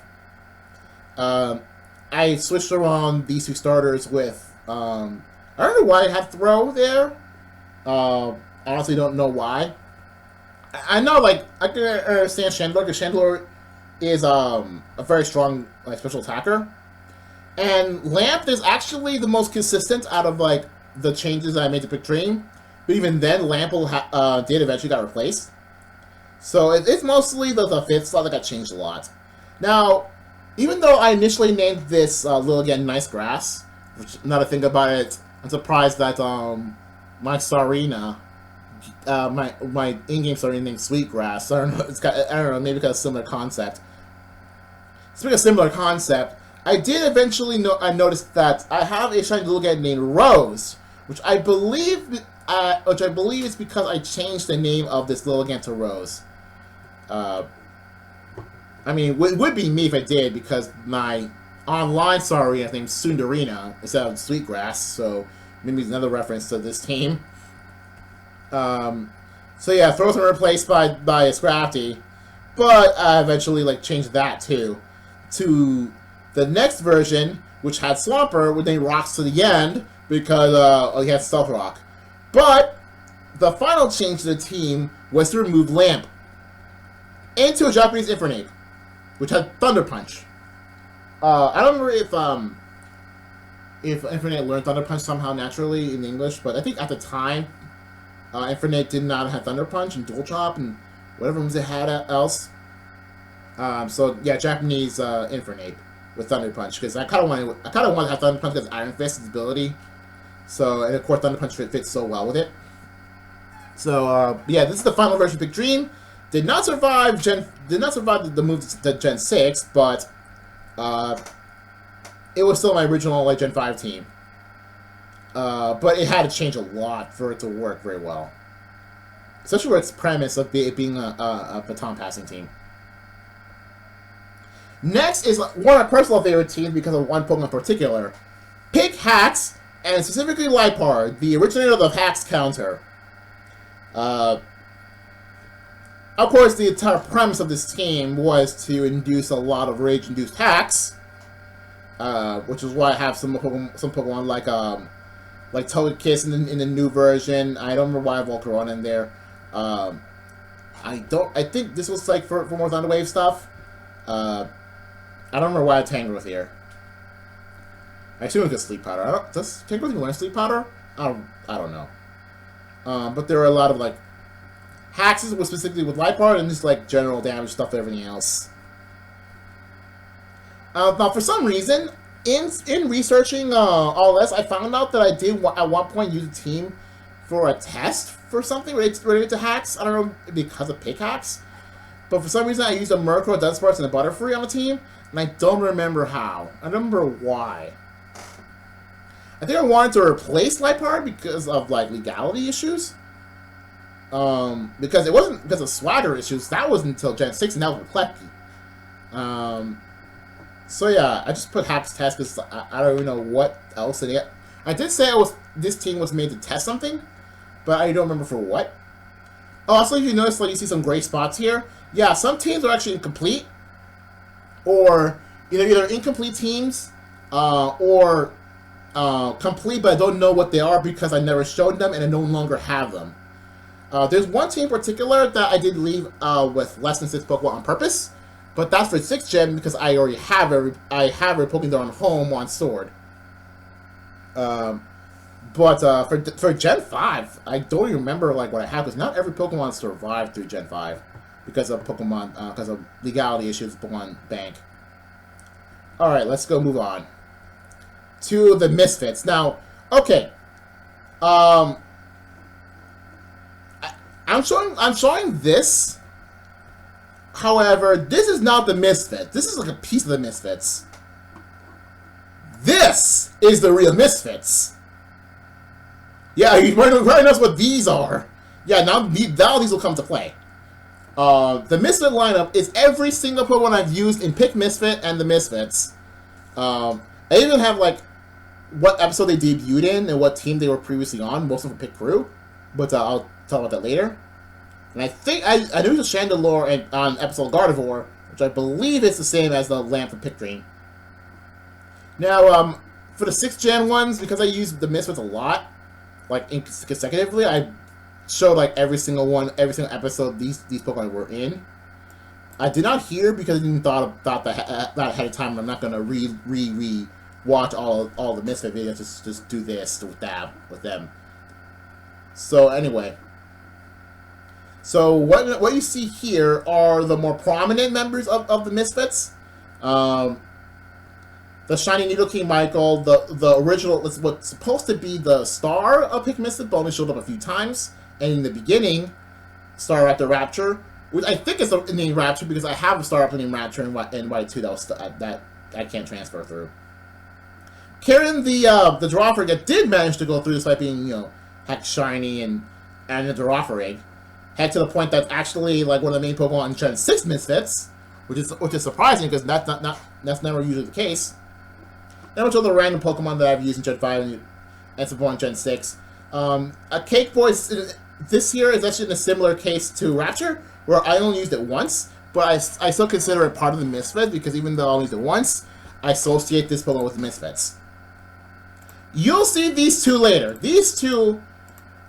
[SPEAKER 1] I switched around these 2 starters with, I don't know why I had Throw there. Honestly don't know why. I know, like, I can understand Chandler, because Chandler is, a very strong, like, special attacker. And Lamp is actually the most consistent out of, like, the changes I made to Pick Dream. But even then, Lamp did eventually got replaced. So it's mostly the 5th slot that got changed a lot. Now, even though I initially named this Lilligant Nice Grass, which now to think about it, I'm surprised that my Sarina, my in-game Sarina named Sweetgrass. I don't know. I don't know. Maybe because of a similar concept. Speaking of similar concept, I did eventually I noticed that I have a shiny Lilligant named Rose, which I believe is because I changed the name of this Lilligant to Rose. I mean, it would be me if I did, because my online Sarina named Sundarina instead of Sweetgrass, so maybe it's another reference to this team. So yeah, Throws were replaced by Scrafty, but I eventually like changed that too to the next version, which had Swampert with the rocks to the end because he had Stealth Rock. But the final change to the team was to remove Lamp into a Japanese Infernape, which had Thunder Punch. I don't remember if Infernape learned Thunder Punch somehow naturally in English, but I think at the time Infernape did not have Thunder Punch and Dual Chop and whatever moves it had else. So yeah, Japanese Infernape with Thunder Punch because I kind of wanted to have Thunder Punch because Iron Fist's ability. So and of course Thunder Punch fits so well with it. So yeah, this is the final version of Big Dream. Did not survive the move to Gen 6, but it was still my original like Gen 5 team. But it had to change a lot for it to work very well. Especially with its premise of it being a baton passing team. Next is one of my personal favorite teams because of one Pokemon in particular. Pick Hacks, and specifically Lipard, the originator of the Hacks counter. Of course, the entire premise of this team was to induce a lot of rage-induced hacks, which is why I have some Pokemon like Togekiss in the new version. I don't remember why I have Volcarona in there. I think this was like for more Thunder Wave stuff. I don't remember why I have Tangrowth here. I assume it was Sleep Powder. Does Tangrowth even learn Sleep Powder? I don't know. But there are a lot of like hacks specifically with Lipard and just like general damage stuff and everything else. Now for some reason, in researching all this, I found out that I did at one point use a team for a test for something related to hacks. I don't know because of pick hacks, but for some reason I used a Murkrow, Dunsparce, and a Butterfree on the team, and I don't remember how. I don't remember why. I think I wanted to replace Lipard because of like legality issues. Because it wasn't because of swagger issues. That was until Gen 6, and that was with Klefki. So yeah, I just put Hacks Test because I don't even know what else in it. I did say this team was made to test something, but I don't remember for what. Oh, also, you notice like you see some gray spots here. Yeah, some teams are actually incomplete, or either incomplete teams, or complete, but I don't know what they are because I never showed them and I no longer have them. There's one team in particular that I did leave with less than 6 Pokemon on purpose, but that's for 6th Gen because I already have every Pokemon on home on Sword. But for Gen 5, I don't even remember like what I have because not every Pokemon survived through Gen 5 because of because of legality issues with Pokemon Bank. All right, let's go move on to the Misfits. Now, okay, I'm showing this. However, this is not the Misfits. This is like a piece of the Misfits. This is the real Misfits. Yeah, you already knows what these are. Yeah, now these will come to play. The Misfit lineup is every single Pokemon I've used in Pick Misfit and the Misfits. I even have like what episode they debuted in and what team they were previously on. Most of them Pick Crew, but I'll talk about that later. And I think I knew the Chandelure on episode Gardevoir, which I believe is the same as the Lamp from Pick Dream. Now, for the 6th Gen ones, because I used the Misfits a lot, like consecutively, I showed like every single episode these Pokemon were in. I did not hear because I didn't thought that ahead of time. And I'm not gonna watch all the Misfit videos. Just do this with them. So anyway, so what you see here are the more prominent members of the Misfits. The Shiny Nidoking Michael, the original, what's supposed to be the star of Pick Misfit, but only showed up a few times. And in the beginning, Staraptor Rapture, which I think is the name Rapture because I have a Staraptor named Rapture in Y2 that I can't transfer through. Karen, the Girafarig that did manage to go through despite being, Heck Shiny and the Girafarig, head to the point that's actually like one of the main Pokemon in Gen 6 Misfits, which is surprising because that's never usually the case. And a bunch of other random Pokemon that I've used in Gen 5 and some more in Gen 6. A Cake Boy this here is actually in a similar case to Rapture, where I only used it once, but I still consider it part of the Misfits, because even though I only used it once, I associate this Pokemon with the Misfits. You'll see these two later. These two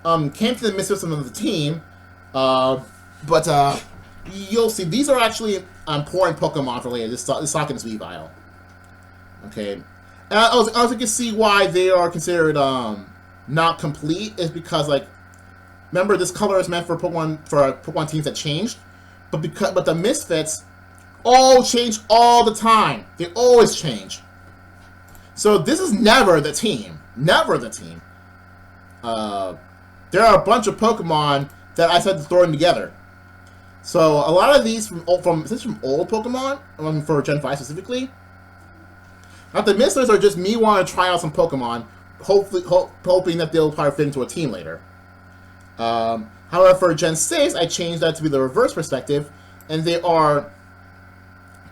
[SPEAKER 1] came to the Misfits of the team, but you'll see these are actually important Pokemon for later. This Sock and Weavile. Okay, and also you can see why they are considered not complete is because, like, remember, this color is meant for Pokemon teams that changed, but the Misfits all change all the time. They always change. So this is never the team. Never the team. There are a bunch of Pokemon that I started throwing together. So a lot of these from old Pokemon, for Gen 5 specifically. Now the Misfits are just me wanting to try out some Pokemon, hoping that they'll probably fit into a team later. However, for Gen 6, I changed that to be the reverse perspective, and they are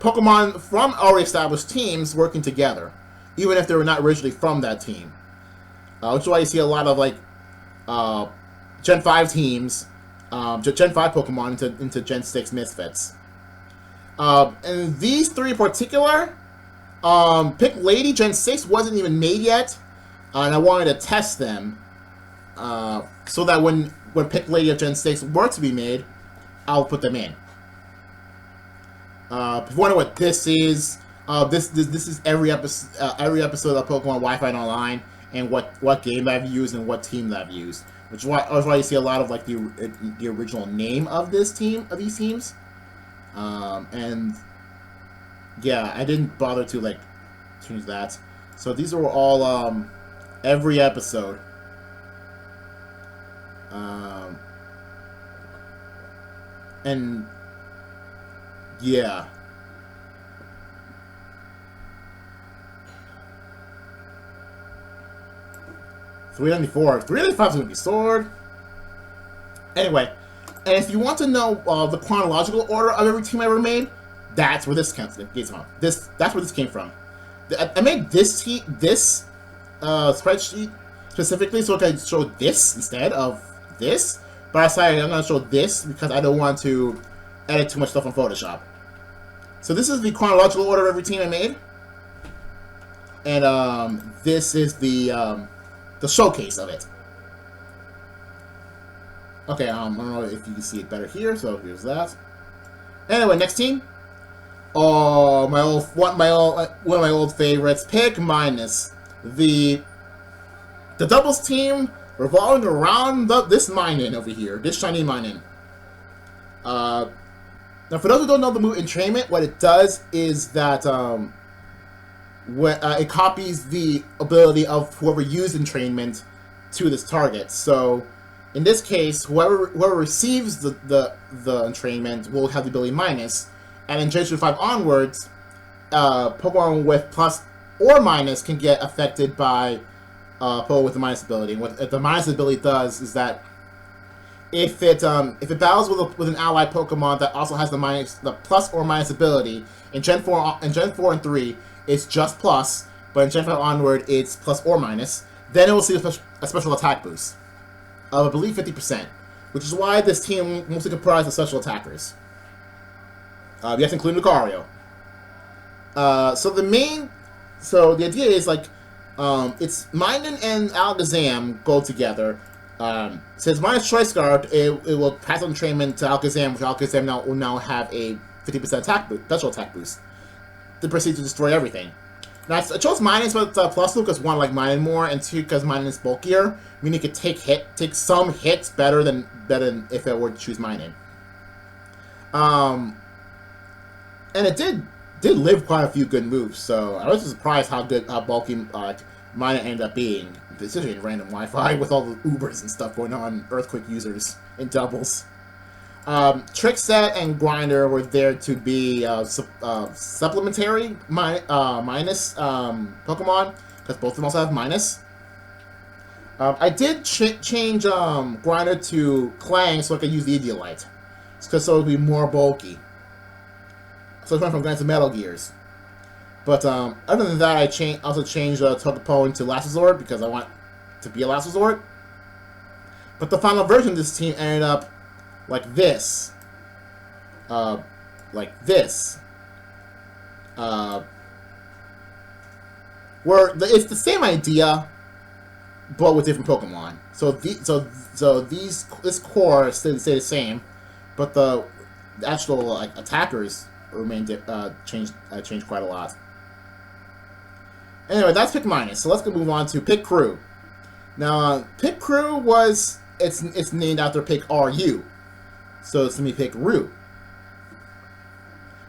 [SPEAKER 1] Pokemon from already established teams working together, even if they were not originally from that team. Which is why you see a lot of, like, Gen 5 teams, Gen 5 Pokemon into Gen 6 Misfits. And these three in particular, Pick Lady Gen 6 wasn't even made yet, and I wanted to test them, so that when Pick Lady of Gen 6 were to be made, I'll put them in. If you wonder what this is, this is every episode of Pokemon Wi-Fi and Online, and what game I've used and what team that I've used, which is why you see a lot of, like, the original name of these teams, and yeah, I didn't bother to, like, change that. So these are all every episode. And yeah. $394. $395 is going to be Sword. Anyway, and if you want to know the chronological order of every team I ever made, that's where this comes from. That's where this came from. I made this spreadsheet specifically so I could show this instead of this, but I decided I'm going to show this because I don't want to edit too much stuff on Photoshop. So this is the chronological order of every team I made, and this is the showcase of it. Okay, I don't know if you can see it better here, so here's that. Anyway, next team. Oh, one of my old favorites, Pikmin. The doubles team revolving around this Minin over here, this shiny Minin. Now, for those who don't know the move entrainment, what it does is that it copies the ability of whoever used entrainment to this target. So, in this case, whoever receives the entrainment will have the ability minus. And in Generation 5 onwards, Pokemon with plus or minus can get affected by Pokemon with the minus ability. And what the minus ability does is that if it battles with an allied Pokemon that also has the plus or minus ability, in Gen 4 and 3 it's just plus, but in Gen 5 onward it's plus or minus, then it will see a special attack boost of, I believe, 50%, which is why this team mostly comprised of special attackers. Yes, including Lucario. So the idea is, like, it's Minun and Alakazam go together. Since minus Choice Guard, it will pass on entrainment to Alakazam, which Alakazam will now have a 50% special attack boost to proceed to destroy everything. Now, I chose Minus with plus because one, I like Minun more, and two, because Minun is bulkier, meaning it could take some hits better than if it were to choose Minun. And it did live quite a few good moves, so I was surprised how bulky Minun ended up being, especially in random Wi-Fi with all the Ubers and stuff going on, Earthquake users in doubles. Trick Set and Grinder were there to be supplementary minus Pokemon, because both of them also have minus. I did change Grinder to Clang so I could use the Ideolite, so it would be more bulky. So it went from Grants to Metal Gears. But other than that, I also changed Togepo into Lasazord because I want to be a Lasazord. But the final version of this team ended up like this. Like this. Where it's the same idea, but with different Pokemon. So this core stay the same, but the actual like attackers remain changed quite a lot. Anyway, that's Pick Minus. So let's move on to Pick Crew. Now, Pick Crew was it's named after Pick RU, so it's gonna be Pick Roo.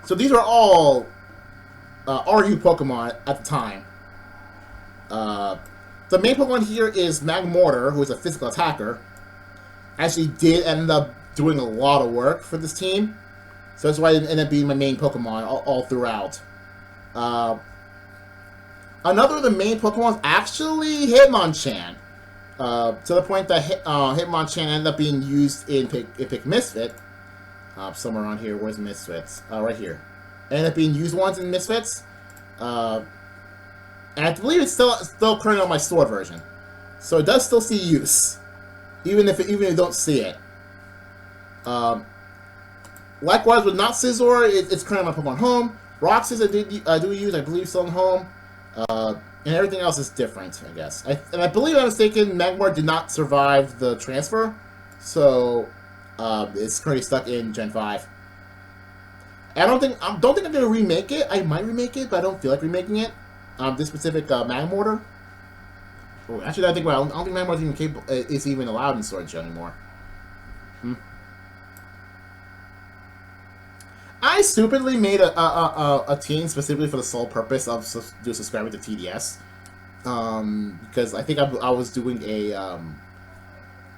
[SPEAKER 1] So these are all RU Pokemon at the time. The main Pokemon here is Magmortar, who is a physical attacker. Actually did end up doing a lot of work for this team. So that's why it ended up being my main Pokemon all throughout. Another of the main Pokemon is actually Hitmonchan. To the point that Hitmonchan ended up being used in Pick Misfit. Somewhere around here. Where's Misfits? Right here. Ended up being used once in Misfits. And I believe it's still currently on my Sword version. So it does still see use. Even if you don't see it. Likewise with Not Scizor, it's currently on my Pokemon Home. Roxas I do use, I believe, still on Home. And everything else is different, I guess. And I believe I'm mistaken, Magmar did not survive the transfer. So it's currently stuck in Gen 5. I don't think I'm gonna remake it. I might remake it, but I don't feel like remaking it. This specific Magmortar. Oh, actually, I think I don't think Magmortar is even capable. Is even allowed in Sword and Shield anymore. I stupidly made a team specifically for the sole purpose of subscribing to TDS. Because I think I was doing a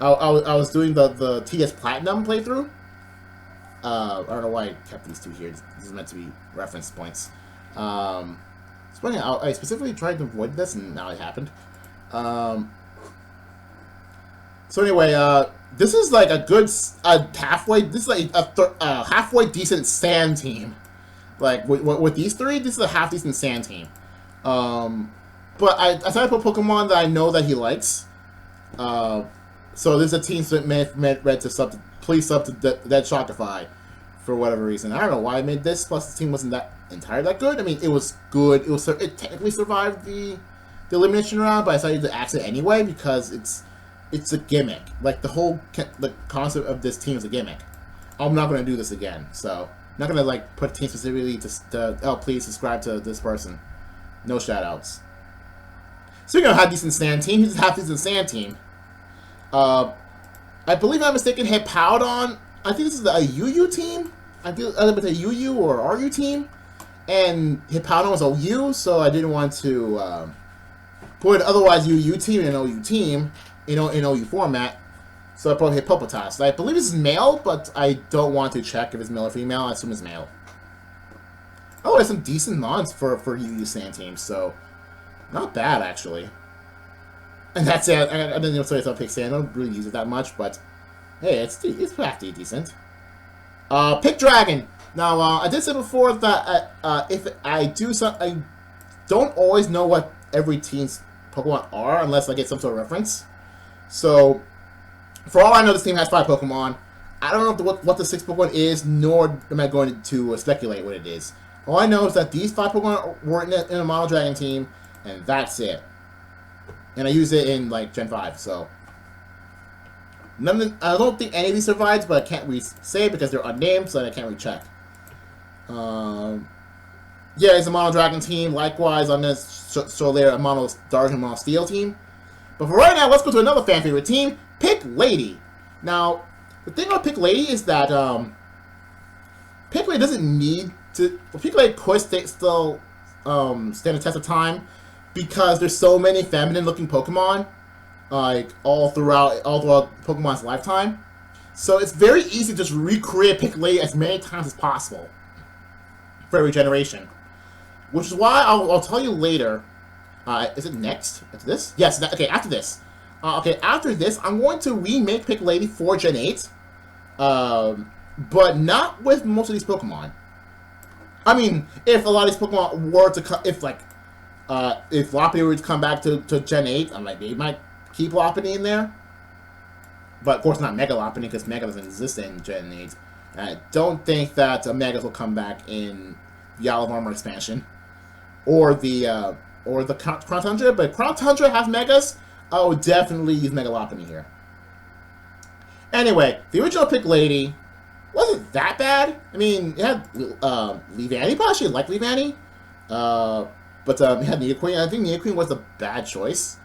[SPEAKER 1] I was doing the TDS Platinum playthrough. I don't know why I kept these two here. This is meant to be reference points. It's funny, I specifically tried to avoid this, and now it happened. So anyway, this is like a good halfway. This is like a halfway decent sand team. Like with these three, this is a half decent sand team. But I decided to put Pokemon that I know that he likes. So there's a team meant to please sub to Dead Shockify for whatever reason. I don't know why I made this. Plus the team wasn't that entirely that good. I mean, it was good. It technically survived the elimination round, but I decided to axe it anyway because it's a gimmick. Like the concept of this team is a gimmick. I'm not going to do this again. So I'm not going to like put a team specifically to oh please subscribe to this person. No shoutouts. Speaking of half decent sand team, he's a half decent sand team. I believe I'm mistaken. Hippowdon. I think this is a UU team. I feel either it's a UU or RU team, and Hippowdon was a U, so I didn't want to put otherwise UU team in an OU team in OU format. So I put Hippopotas. I believe this is male, but I don't want to check if it's male or female. I assume it's male. Oh, there's some decent mods for UU sand teams, so not bad actually. And that's it. I didn't even say it's Pick Sand. I don't really use it that much, but hey, it's actually decent. Pick Dragon. Now, I did say before that if I do I don't always know what every team's Pokemon are unless I get some sort of reference. So, for all I know, this team has 5 Pokemon. I don't know what the 6th Pokemon is, nor am I going to speculate what it is. All I know is that these 5 Pokemon were in a Mono Dragon team, and that's it. And I use it in like Gen 5, so I don't think any of these survives, but I can't really say because they're unnamed, so I can't really check. Yeah, it's a Mono Dragon team. Likewise, on this, so they're a Mono Dark and Mono Steel team. But for right now, let's go to another fan favorite team, Pick Lady. Now, the thing about Pick Lady is that Pick Lady doesn't need to. Pick Lady could still stand the test of time because there's so many feminine-looking Pokemon, like all throughout Pokemon's lifetime. So it's very easy to just recreate Pick Lady as many times as possible for every generation. Which is why I'll tell you later. Is it next? After this? Yes, okay, after this. Okay, after this, I'm going to remake Pick Lady for Gen 8. But not with most of these Pokemon. I mean, if a lot of these Pokemon were to come, if Lopunny were to come back to Gen 8, I'm like, they might keep Lopunny in there. but of course not Mega Lopunny because Mega doesn't exist in Gen 8. And I don't think that Megas will come back in the Olive Armor expansion or the Crown Tundra. But Crown Tundra has Megas. I would definitely use Mega Lopunny here. Anyway, the original Pick Lady wasn't that bad. I mean, it had Leavanny, but I actually like Leavanny. But it had Nidoqueen. I think Nidoqueen was a bad choice.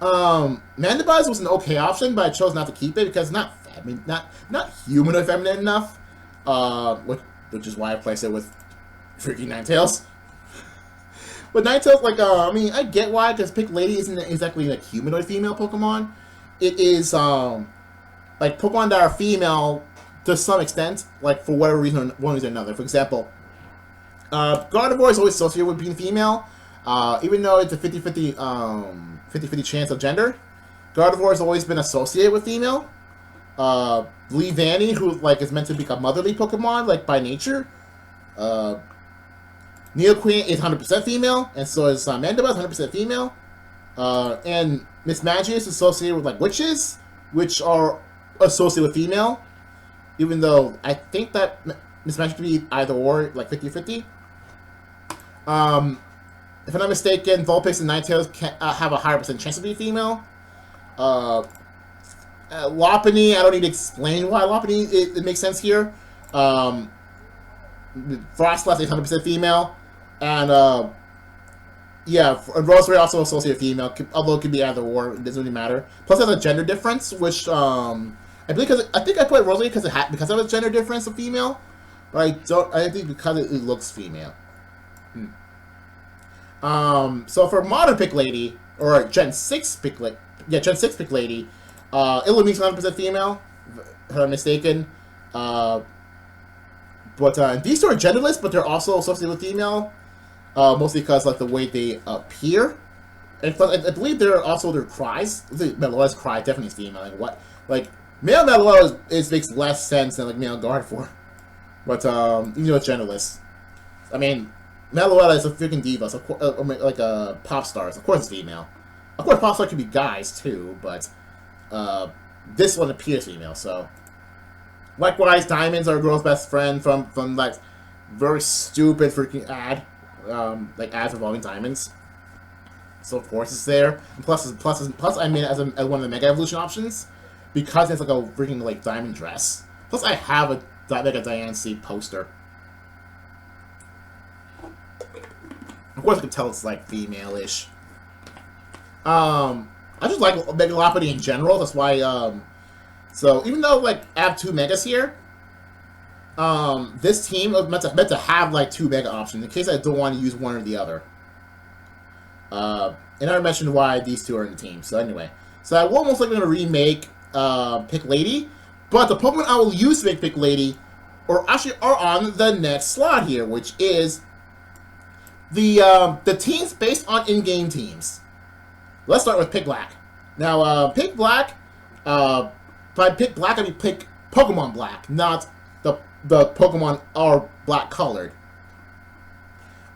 [SPEAKER 1] Mandibuzz was an okay option, but I chose not to keep it because it's not humanoid feminine enough. Which is why I placed it with freaking Ninetales. But Ninetales, like, I mean, I get why, because Pick Lady isn't exactly like humanoid female Pokemon. It is like Pokemon that are female to some extent, like for whatever reason, one reason or another. For example, Gardevoir is always associated with being female, even though it's a 50-50 chance of gender. Gardevoir has always been associated with female. Leavanny, who like is meant to be a motherly Pokemon, like by nature. Nidoqueen is 100% female, and so is Mandibuzz, 100% female. And Miss Magius is associated with like witches, which are associated with female. Even though I think that Miss Magic could be either or, like 50-50. If I'm not mistaken, Vulpix and Ninetales can have a higher percent chance to be female. Lopunny, I don't need to explain why Lopunny it makes sense here. Frostlass is 100% female, and yeah, Rosemary also associated female, although it could be either or. It doesn't really matter. Plus, there's a gender difference, which I believe I think I put Rosemary because of a gender difference of female, but I think because it looks female. So for modern Pick Lady or Gen 6 Pick Lady, Gen 6 Pick Lady, Illumine's 100% female, if I'm mistaken. But these two are genderless, but they're also associated with female. Mostly because like the way they appear, and I believe their cries. Meloella's cry definitely is female. Like male Meloella makes less sense than like male Gardevoir, but even though it's genderless, I mean Meloella is a freaking diva, so like a pop star. So of course it's female. Of course pop star can be guys too, but this one appears female. So likewise, diamonds are a girl's best friend from like very stupid freaking ad. Like ads revolving diamonds, so of course it's there. And plus I made it as one of the Mega Evolution options because it's like a freaking like diamond dress. Plus I have a Mega Diancie poster. Of course I can tell it's like female-ish. I just like Mega Lopunny in general. That's why. So even though like I have 2 Megas here. This team was meant to have like 2 Mega options in case I don't want to use one or the other. And I mentioned why these 2 are in the team. So anyway, so I will most likely going to remake Pick Lady, but the Pokemon I will use to make Pick Lady are on the next slot here, which is the teams based on in-game teams. Let's start with Pick Black. Now, Pick Black, by Pick Black I mean Pick Pokemon Black, not the Pokemon are black colored.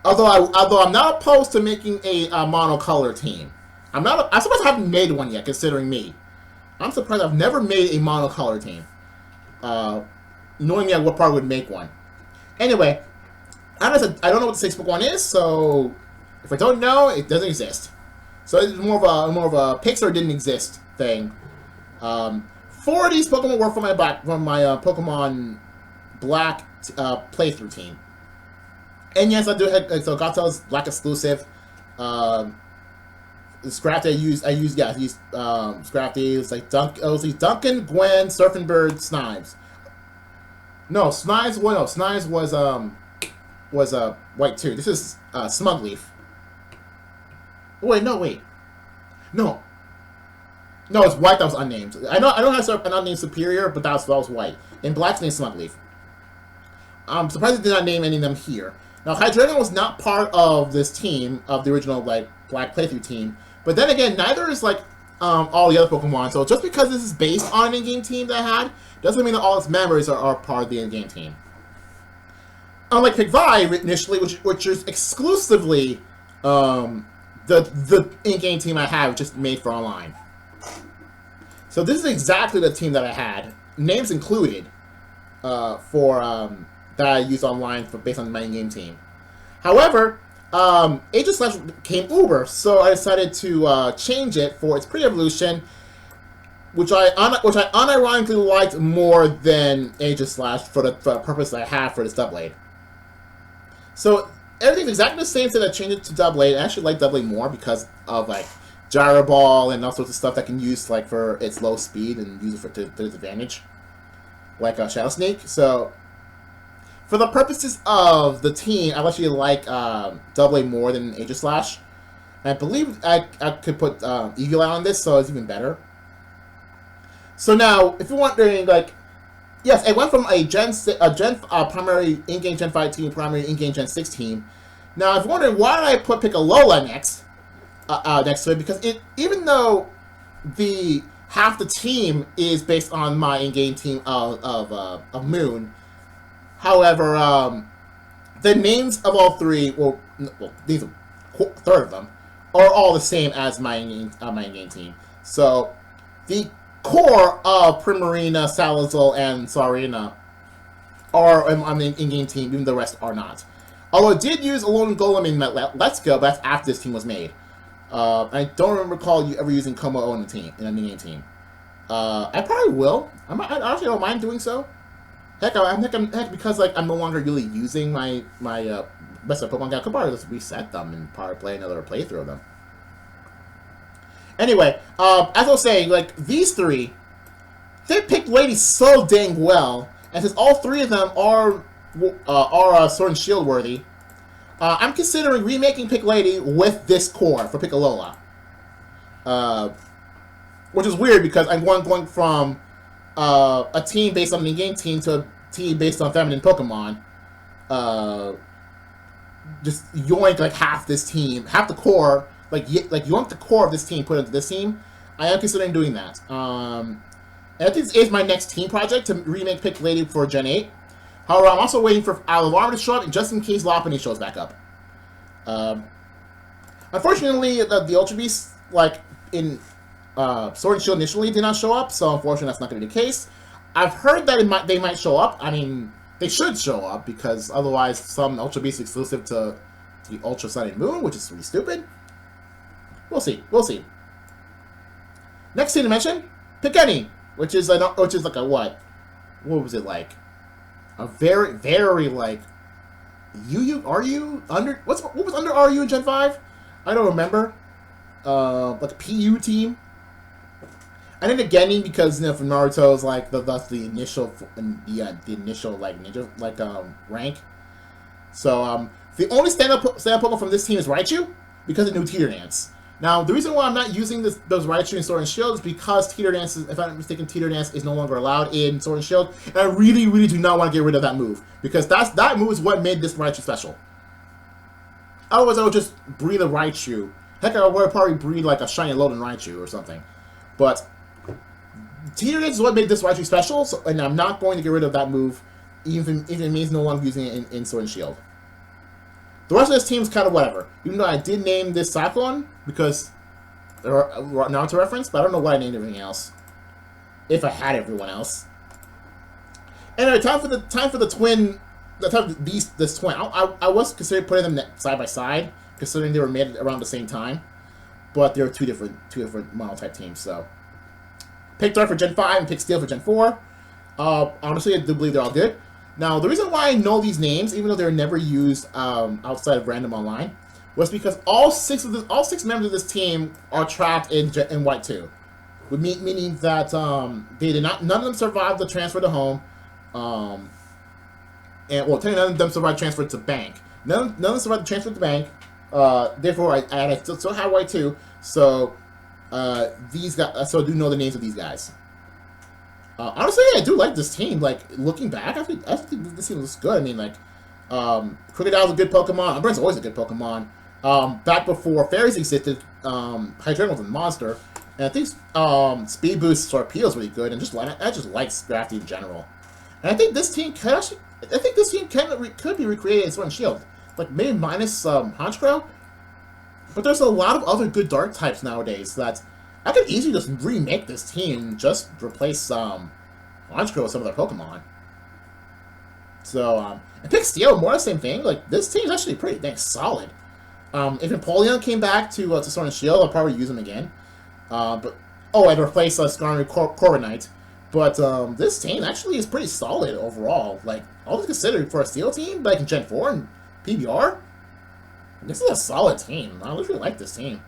[SPEAKER 1] Although I'm not opposed to making a monocolor team. I'm surprised I haven't made one yet, considering me. I'm surprised I've never made a monocolor team. Knowing me, what part would make one. Anyway, I don't know what the 6th Pokemon is, so if I don't know, it doesn't exist. So it's more of a Pixar didn't exist thing. 4 of these Pokemon were from my Pokemon Black playthrough team. And yes, I do have, so Gothell's Black exclusive. Scrafty I used Scrafty. It was like Duncan, Gwen, Surfing Bird, Snipes. No, Snipes was white too. This is Smugleaf. Wait, no. No, it's white that was unnamed. I know I have an unnamed Superior, but that was white. And Black's named Smugleaf. I'm surprised they did not name any of them here. Now, Hydreigon was not part of this team, of the original like Black playthrough team. But then again, neither is like all the other Pokemon. So just because this is based on an in-game team that I had, doesn't mean that all its members are part of the in-game team. Unlike Pigvai initially, which is exclusively the in-game team I have, just made for online. So this is exactly the team that I had, names included, for that I used online for based on my in-game team. However, Age of Slash came Uber, so I decided to change it for its pre-evolution, which I unironically liked more than Age of Slash for the purpose I have for this Doublade. So everything's exactly the same, so I changed it to Doublade. I actually like Doublade more because of like Gyro Ball and all sorts of stuff that can use like for its low speed and use it to its advantage, like Shadow Sneak. So for the purposes of the team, I actually like Doublade more than Age of Slash. And I believe I could put Eagle Eye on this, so it's even better. So now, if you're wondering, like, yes, it went from a primary in-game Gen 5 team, primary in-game Gen 6 team. Now, if you're wondering why did I put Piccolola next to it, because even though half the team is based on my in-game team of Moon, however, the names of all three, these are third of them, are all the same as my in-game team. So the core of Primarina, Salazar, and Sarina are on the in-game team, even the rest are not. Although I did use Alone Golem in Let's Go, but that's after this team was made. I don't recall you ever using Como in the in-game team. I probably will. I honestly don't mind doing so. Heck, because like I'm no longer really using my best of Pokemon, I could probably just reset them and probably play another playthrough of them. Anyway, as I was saying, like, these three, they picked ladies so dang well, and since all three of them are Sword and Shield worthy, I'm considering remaking Pick Lady with this core for Piccolola. Which is weird because I'm going from a team based on the in-game team to a team based on feminine Pokemon. Just yoink like half this team, half the core. Like you want the core of this team put into this team. I am considering doing that. And I think this is my next team project to remake Pick Lady for Gen 8. However, I'm also waiting for Alarm to show up just in case Lopunny shows back up. Unfortunately, the Ultra Beast, like in Sword and Shield initially, did not show up, so unfortunately that's not going to be the case. I've heard that they might show up. I mean, they should show up because otherwise some Ultra Beast exclusive to the Ultra Sun and Moon, which is really stupid. We'll see. We'll see. Next team to mention, Pikmin, which is like a what? What was it like? A very, very like what was under RU in Gen 5? I don't remember. Like a PU team. I think Genin because for Naruto's like that's the initial like ninja like rank. So the only stand-up Pokemon from this team is Raichu because of new Teeter Dance. Now, the reason why I'm not using those Raichu in Sword and Shield is because Teeter Dance, if I'm not mistaken, Teeter Dance is no longer allowed in Sword and Shield, and I really, really do not want to get rid of that move, because that move is what made this Raichu special. Otherwise, I would just breed a Raichu. Heck, I would probably breed like a Shiny Loden Raichu or something. But Teeter Dance is what made this Raichu special, and I'm not going to get rid of that move, even if it means no longer using it in Sword and Shield. The rest of this team is kind of whatever. Even though I did name this Cyclone because Naruto reference, but I don't know why I named everything else. If I had everyone else. Anyway, time for the twin. The time for this twin. I was considering putting them side by side, considering they were made around the same time, but they were two different model type teams. So, pick Dark for Gen 5 and pick Steel for Gen 4. Honestly, I do believe they're all good. Now, the reason why I know these names, even though they're never used outside of random online, was because all six members of this team are trapped in White 2, meaning that none of them survived the transfer to home, technically none of them survived the transfer to Bank. None of them survived the transfer to Bank. Therefore, I still have White 2, so these guys. So I do know the names of these guys. Honestly, I do like this team. Like, looking back, I think this team looks good. I mean, like, Crocodile's a good Pokemon. Umbreon's always a good Pokemon. Back before Fairies existed, Hydreigon was a monster. And I think Speed Boost Torpedo is really good. And I just like Scrafty in general. And I think this team could be recreated in Sword and Shield. Like, maybe minus Honchkrow. But there's a lot of other good Dark types nowadays that I could easily just remake this team and just replace Honchkrow with some of their Pokemon. So, and pick Steel, more the same thing. Like, this team's actually pretty dang solid. If Napoleon came back to Sword and Shield, I'll probably use him again. I'd replace Skarmory Corviknight. But this team actually is pretty solid overall. Like, all things considered for a Steel team, like in Gen 4 and PBR, this is a solid team. I really like this team.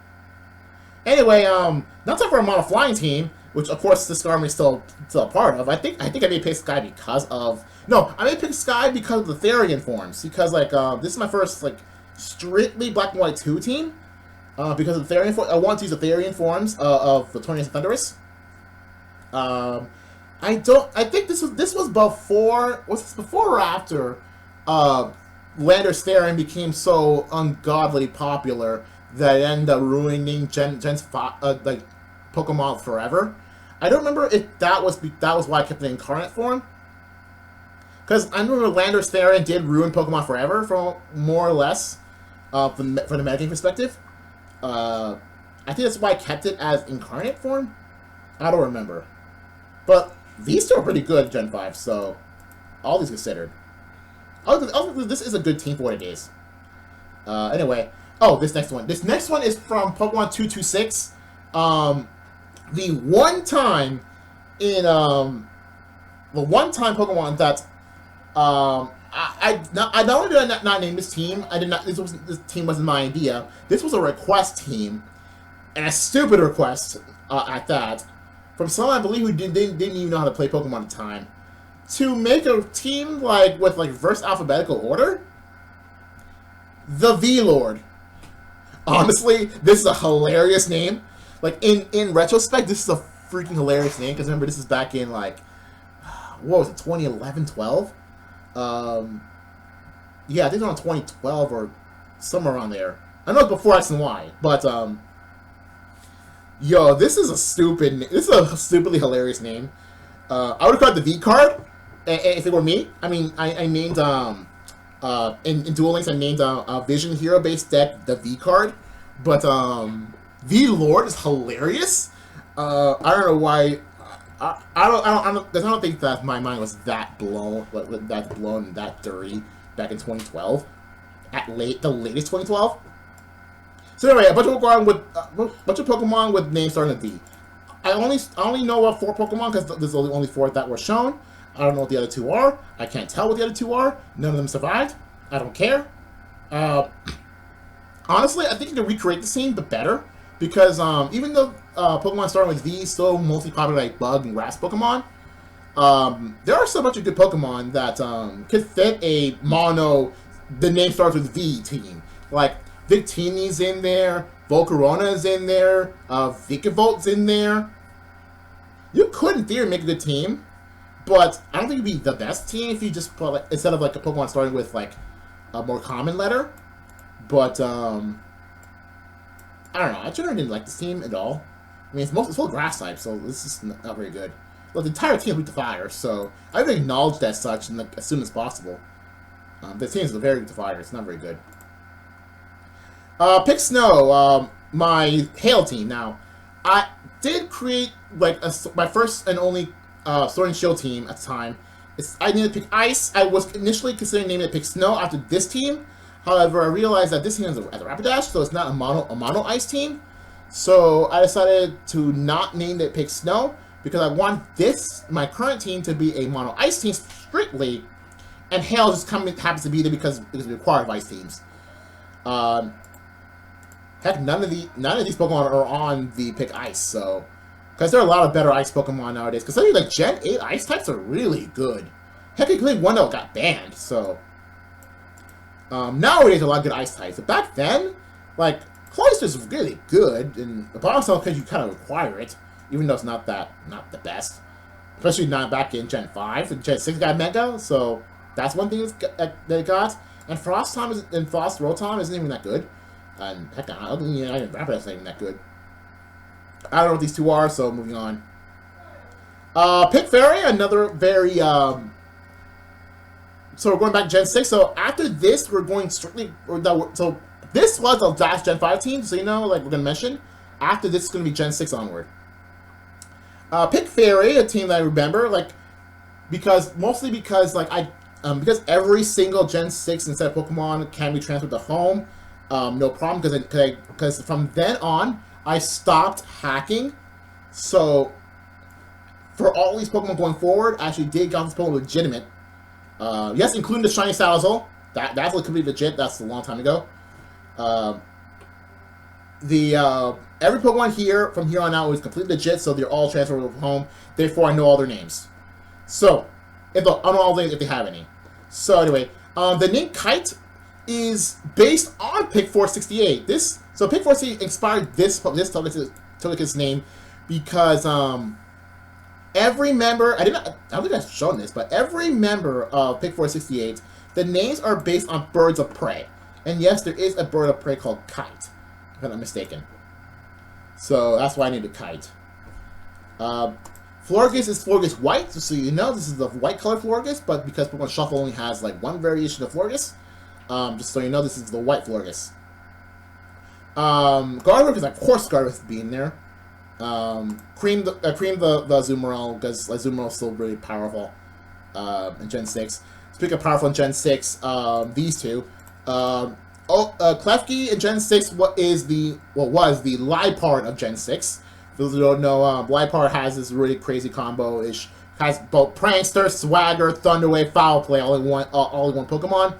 [SPEAKER 1] Anyway, now time for a Mono Flying team, which of course this Skarmory is still a part of. I think I may pick Sky because of I may pick Sky because of the Therian forms. Because like this is my first like strictly Black and White 2 team. Because of the Therian forms, I want to use the Therian forms of the Tornadus and Thundurus. I think this was before. Was this before or after? Landorus Therian became so ungodly popular that it ended up ruining Gen 5, like Pokemon forever. I don't remember if that was why I kept the incarnate form. Because I remember Landorus Therian did ruin Pokemon forever, for more or less, from the metagame perspective. I think that's why I kept it as incarnate form. I don't remember, but these two are pretty good at Gen 5. So, all these considered, this is a good team for what it is. Anyway. Oh, this next one. This next one is from Pokemon 226. The one time Pokemon that I not only did I not name this team, this team wasn't my idea. This was a request team, and a stupid request at that, from someone I believe who didn't even know how to play Pokemon at the time, to make a team with reverse alphabetical order. The V-Lord. Honestly, this is a hilarious name. Like, in retrospect, this is a freaking hilarious name, because remember, this is back in, what was it, 2011, 12? Yeah, I think around 2012 or somewhere around there. I know it's before X and Y, but, yo, this is a stupidly hilarious name. I would have called it the V card, if it were me. I mean, I named, in Duel Links, I named a Vision Hero based deck the V card, but V-Lord is hilarious. I don't know why. I don't think that my mind was that blown, and that dirty back in 2012, the latest 2012. So anyway, a bunch of Pokemon with names starting with V. I only know of 4 Pokemon because there's only 4 that were shown. I don't know what the other 2 are. I can't tell what the other 2 are. None of them survived. I don't care. Honestly, I think you can recreate the scene, but better. Because even though Pokemon starting with V is still mostly popular like Bug and Grass Pokemon, there are still a bunch of good Pokemon that could fit a mono, the name starts with V team. Like Victini's in there, Volcarona's in there, Vikavolt in there. You could, in theory, make a good team. But I don't think it'd be the best team if you just put, instead of a Pokemon starting with a more common letter. But I don't know. I generally didn't like this team at all. I mean, it's full grass type, so this is not very good. Well, the entire team is weak to fire, so I would acknowledge that such and as soon as possible. The team is very weak to fire. It's not very good. Pick Snow, my Hail team. Now, I did create my first and only Sword and Shield team at the time. I needed to pick Ice. I was initially considering naming it Pick Snow after this team. However, I realized that this team has a Rapidash, so it's not a mono Ice team. So I decided to not name it Pick Snow because I want my current team to be a mono Ice team strictly, and Hail just happens to be there because it's required of Ice teams. Heck, none of these Pokemon are on the Pick Ice, so. Because there are a lot of better Ice Pokemon nowadays. Because some of Gen 8 Ice types are really good. Heck, including one that got banned, so. Nowadays, a lot of good Ice types. But back then, Cloyster's really good. And the bottom cell, because you kind of require it. Even though it's not the best. Especially not back in Gen 5. And Gen 6 got Mega, so that's one thing that it got. And Frost Rotom isn't even that good. And heck, I don't think Rapidash isn't even that good. I don't know what these 2 are, so moving on. Pick Fairy, another very, so we're going back to Gen 6, so after this, we're going strictly, so this was the last Gen 5 team, so we're going to mention. after this is going to be Gen 6 onward. Pick Fairy, a team that I remember, like, mostly because because every single Gen 6 instead of Pokemon can be transferred to home, no problem, because from then on, I stopped hacking, so for all these Pokemon going forward, I actually did get this Pokemon legitimate. Yes, including the Shiny Salazzle. That's like completely legit. That's a long time ago. Every Pokemon here from here on out is completely legit, so they're all transferable from home. Therefore, I know all their names. So, I know all their names if they have any. So anyway, the name Kite is based on Pick 468. So Pick 468 inspired this Togekiss name because every member, I don't think I've shown this, but every member of Pick 468, the names are based on birds of prey. And yes, there is a bird of prey called Kite, if I'm not mistaken. So that's why I named it Kite. Florges is Florges White, just so you know, this is the white color Florges, but because Pokemon Shuffle only has like one variation of Florges, just so you know, this is the white Florges. Gardevoir, because of course Gardevoir being there. Cream the Azumarill, because Azumarill is still really powerful in Gen 6. Speaking of powerful in Gen 6, these two. Klefki in Gen 6 was the Liepard of Gen 6. For those who don't know, Liepard has this really crazy combo. It has both Prankster, Swagger, Thunderwave, Foul Play all in one Pokemon.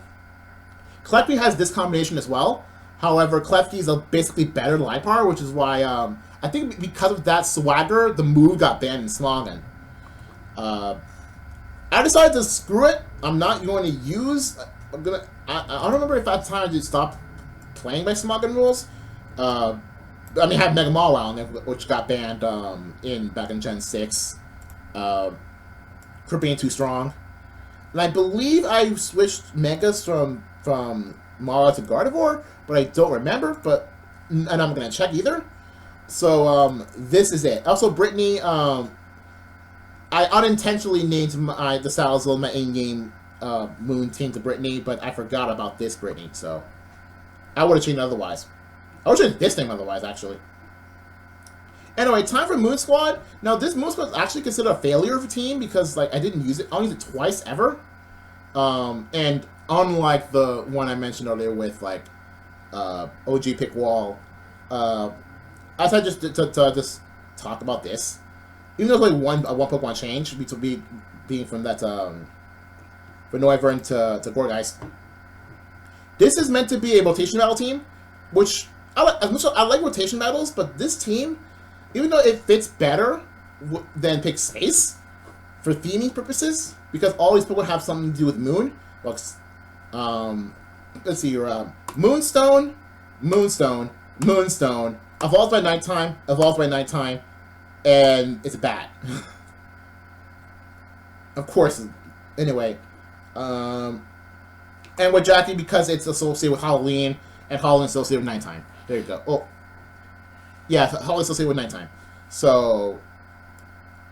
[SPEAKER 1] Klefki has this combination as well. However, Klefki is basically better than Liepard, which is why I think because of that Swagger, the move got banned in Smogon. I decided to screw it. I'm not going to use. I don't remember if at the time I did stop playing by Smogon rules. I mean, I had Mega Mall on there, which got banned back in Gen 6 for being too strong. And I believe I switched Megas from Mara to Gardevoir, but I don't remember. And I'm gonna check either. So this is it. Also, Brittany. I unintentionally named the Salazzle my in-game Moon team to Brittany, but I forgot about this Brittany, so I would have changed it otherwise. I would have changed this name otherwise, actually. Anyway, time for Moon Squad. Now, this Moon Squad is actually considered a failure of a team because, like, I didn't use it. I only used it twice ever. And unlike the one I mentioned earlier with, like, OG Pick Wall, I decided just to just talk about this. Even though it's like one Pokemon change, being from that from Noivern to Gourgeist. This is meant to be a rotation battle team, which I like rotation battles, but this team, even though it fits better than Pick Space for theming purposes, because all these Pokemon have something to do with Moon. Let's see here, Moonstone, evolves by nighttime, and it's bad. Of course. Anyway, and with Jackie, because it's associated with Halloween, and Halloween is associated with nighttime. There you go. Oh, yeah, Halloween is associated with nighttime. So,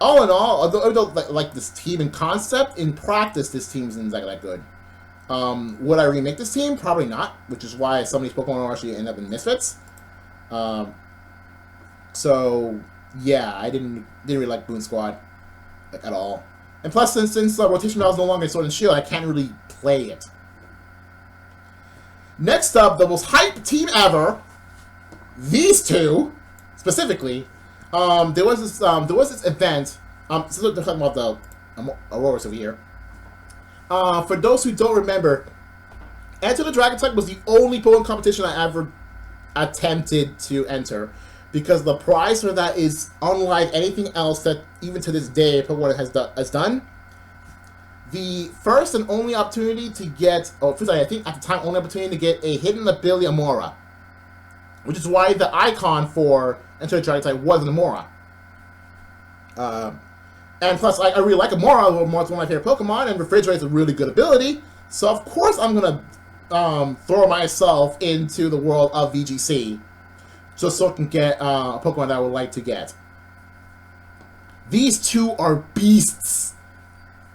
[SPEAKER 1] all in all, although like this team in concept, in practice, this team isn't that good. Would I remake this team? Probably not, which is why some of these Pokemon actually end up in Misfits. So yeah, I didn't really like Moon Squad at all. And plus, since Rotation Battle is no longer Sword and Shield, I can't really play it. Next up, the most hyped team ever. These two, specifically. There was this event. So they're talking about the Auroras over here. For those who don't remember, Enter the Dragon Type was the only Pokemon competition I ever attempted to enter, because the prize for that is unlike anything else that even to this day Pokemon has done. The first and only opportunity to get, I think at the time only opportunity to get a hidden ability Amora, which is why the icon for Enter the Dragon Type was an Amora. And plus, I really like Amora. Amora's one of my favorite Pokemon, and Refrigerate is a really good ability. So of course I'm gonna throw myself into the world of VGC, just so I can get a Pokemon that I would like to get. These two are beasts.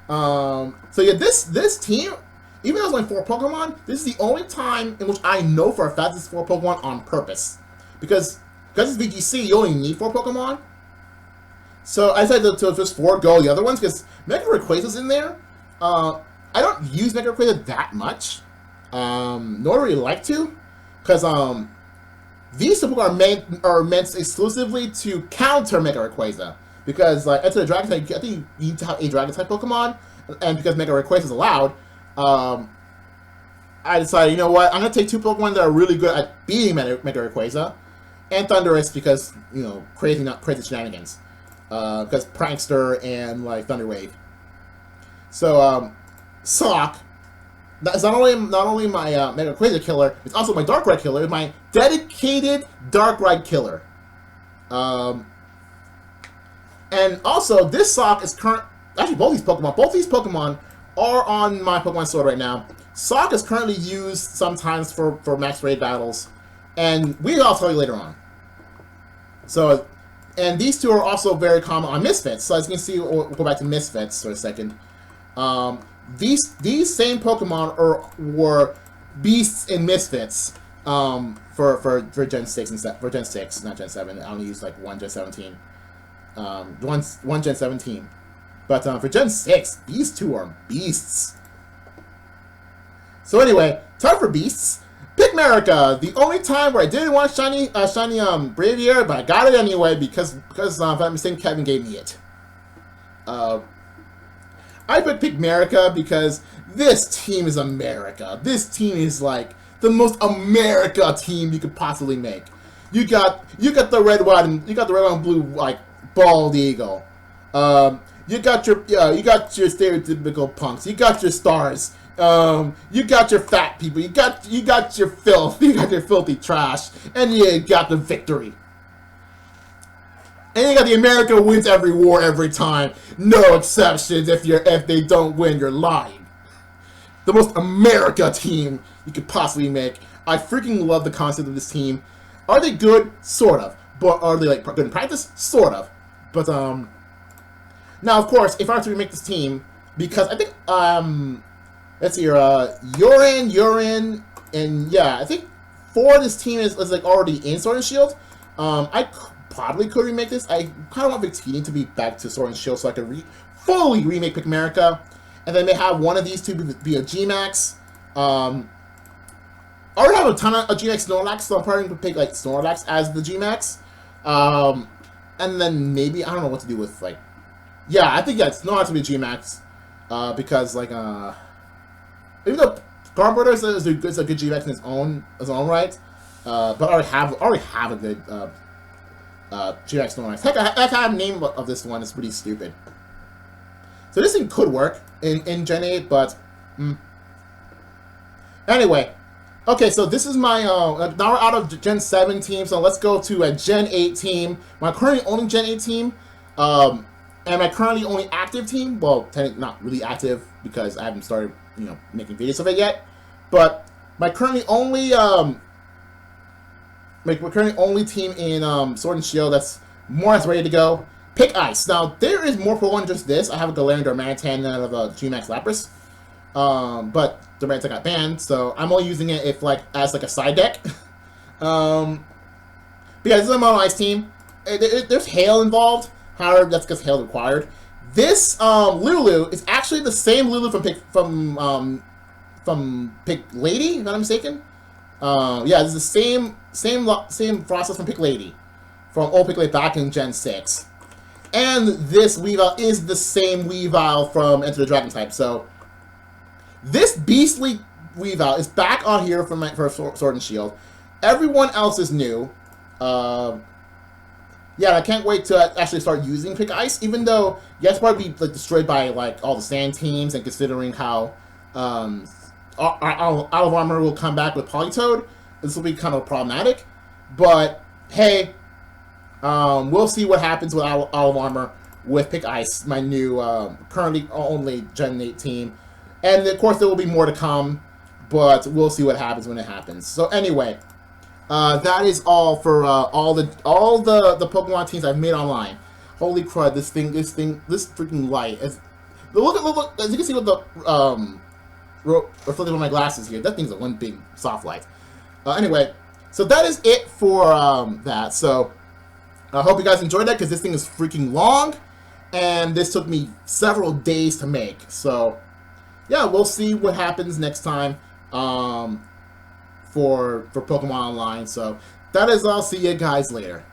[SPEAKER 1] So yeah, this team, even though it's only 4 Pokemon, this is the only time in which I know for a fact it's 4 Pokemon on purpose. Because because it's VGC, you only need 4 Pokemon. So I decided to just forego the other ones because Mega Rayquaza's in there. I don't use Mega Rayquaza that much, nor really like to, because these two Pokemon are meant exclusively to counter Mega Rayquaza. Because like Enter the Dragon type, I think you need to have a Dragon type Pokemon, and because Mega Rayquaza is allowed, I decided, you know what, I'm gonna take 2 Pokemon that are really good at beating Mega Rayquaza, and Thundurus because crazy shenanigans, because Prankster and like Thunder Wave. So Sock. That's not only my Mega Rayquaza killer, it's also my Darkrai killer, my dedicated Darkrai killer. And also, this Sock is actually both these Pokemon are on my Pokemon Sword right now. Sock is currently used sometimes for max raid battles, and I'll tell you later on. So, and these two are also very common on Misfits. So as you can see, we'll go back to Misfits for a second. These same Pokemon were beasts in Misfits for Gen 6 and for Gen 6, not Gen 7. I only used like one Gen 17. One Gen 17. But for Gen 6, these two are beasts. So anyway, time for beasts. Pikmerica, the only time where I didn't want shiny Braviary, but I got it anyway because if I'm not mistaken, Kevin gave me it. I picked Pikmerica because this team is America. This team is like the most America team you could possibly make. You got the red, white, and blue like bald eagle. You got your stereotypical punks. You got your stars. You got your fat people. You got your filth. You got your filthy trash, and you got the victory. And you got the America wins every war every time. No exceptions. If they don't win, you're lying. The most America team you could possibly make. I freaking love the concept of this team. Are they good? Sort of. But are they like good in practice? Sort of. But now of course, if I were to remake this team, because I think let's see here, Urine, and yeah, I think 4 of this team is like already in Sword and Shield. I probably could remake this. I kind of want Victini to be back to Sword and Shield so I could fully remake Pikmerica, and then may have one of these two be a G-Max. I already have a ton of G-Max Snorlax, so I'm probably going to pick like Snorlax as the G-Max. And then maybe, I don't know what to do with like, yeah, I think Snorlax will be a G-Max, because like, even though Garmbrother is a good G-Max in his own right, but I already have a good G-Max Snorlax. Heck, I have the name of this one. It's pretty stupid. So this thing could work in Gen 8, but anyway. Okay, so this is my now we're out of Gen 7 team, so let's go to a Gen 8 team. My currently only Gen 8 team, and my currently only active team. Well, technically not really active because I haven't started, making videos of it yet. But my currently only team in Sword and Shield that's more or less ready to go. Pick Ice. Now there is more for one just this. I have a Galarian Darmanitan and I have a G-Max Lapras. But Darmanitan got banned, so I'm only using it if as a side deck. But yeah, this is a mono ice team. There's hail involved. However, that's because hail is required. This Lulu is actually the same Lulu from Pick Lady, if I'm not mistaken. Yeah, it's the same process from Pick Lady, from old Pick Lady back in Gen 6. And this Weavile is the same Weavile from Enter the Dragon type. So this beastly Weavile is back on here for Sword and Shield. Everyone else is new. Yeah, I can't wait to actually start using Pick Ice, even though, yeah, it's probably be destroyed by all the sand teams, and considering how Out of Armor will come back with Politoed, this will be kind of problematic. But hey, we'll see what happens with Out of Armor with Pick Ice, my new currently only Gen 8 team. And of course there will be more to come, but we'll see what happens when it happens. So anyway, that is all for all the Pokemon teams I've made online. Holy crud! This freaking light. Look! As you can see with the reflecting on my glasses here, that thing's a one big soft light. Anyway, So that is it for that. So I hope you guys enjoyed that because this thing is freaking long, and this took me several days to make. So yeah, we'll see what happens next time for Pokemon Online. So that is all. See you guys later.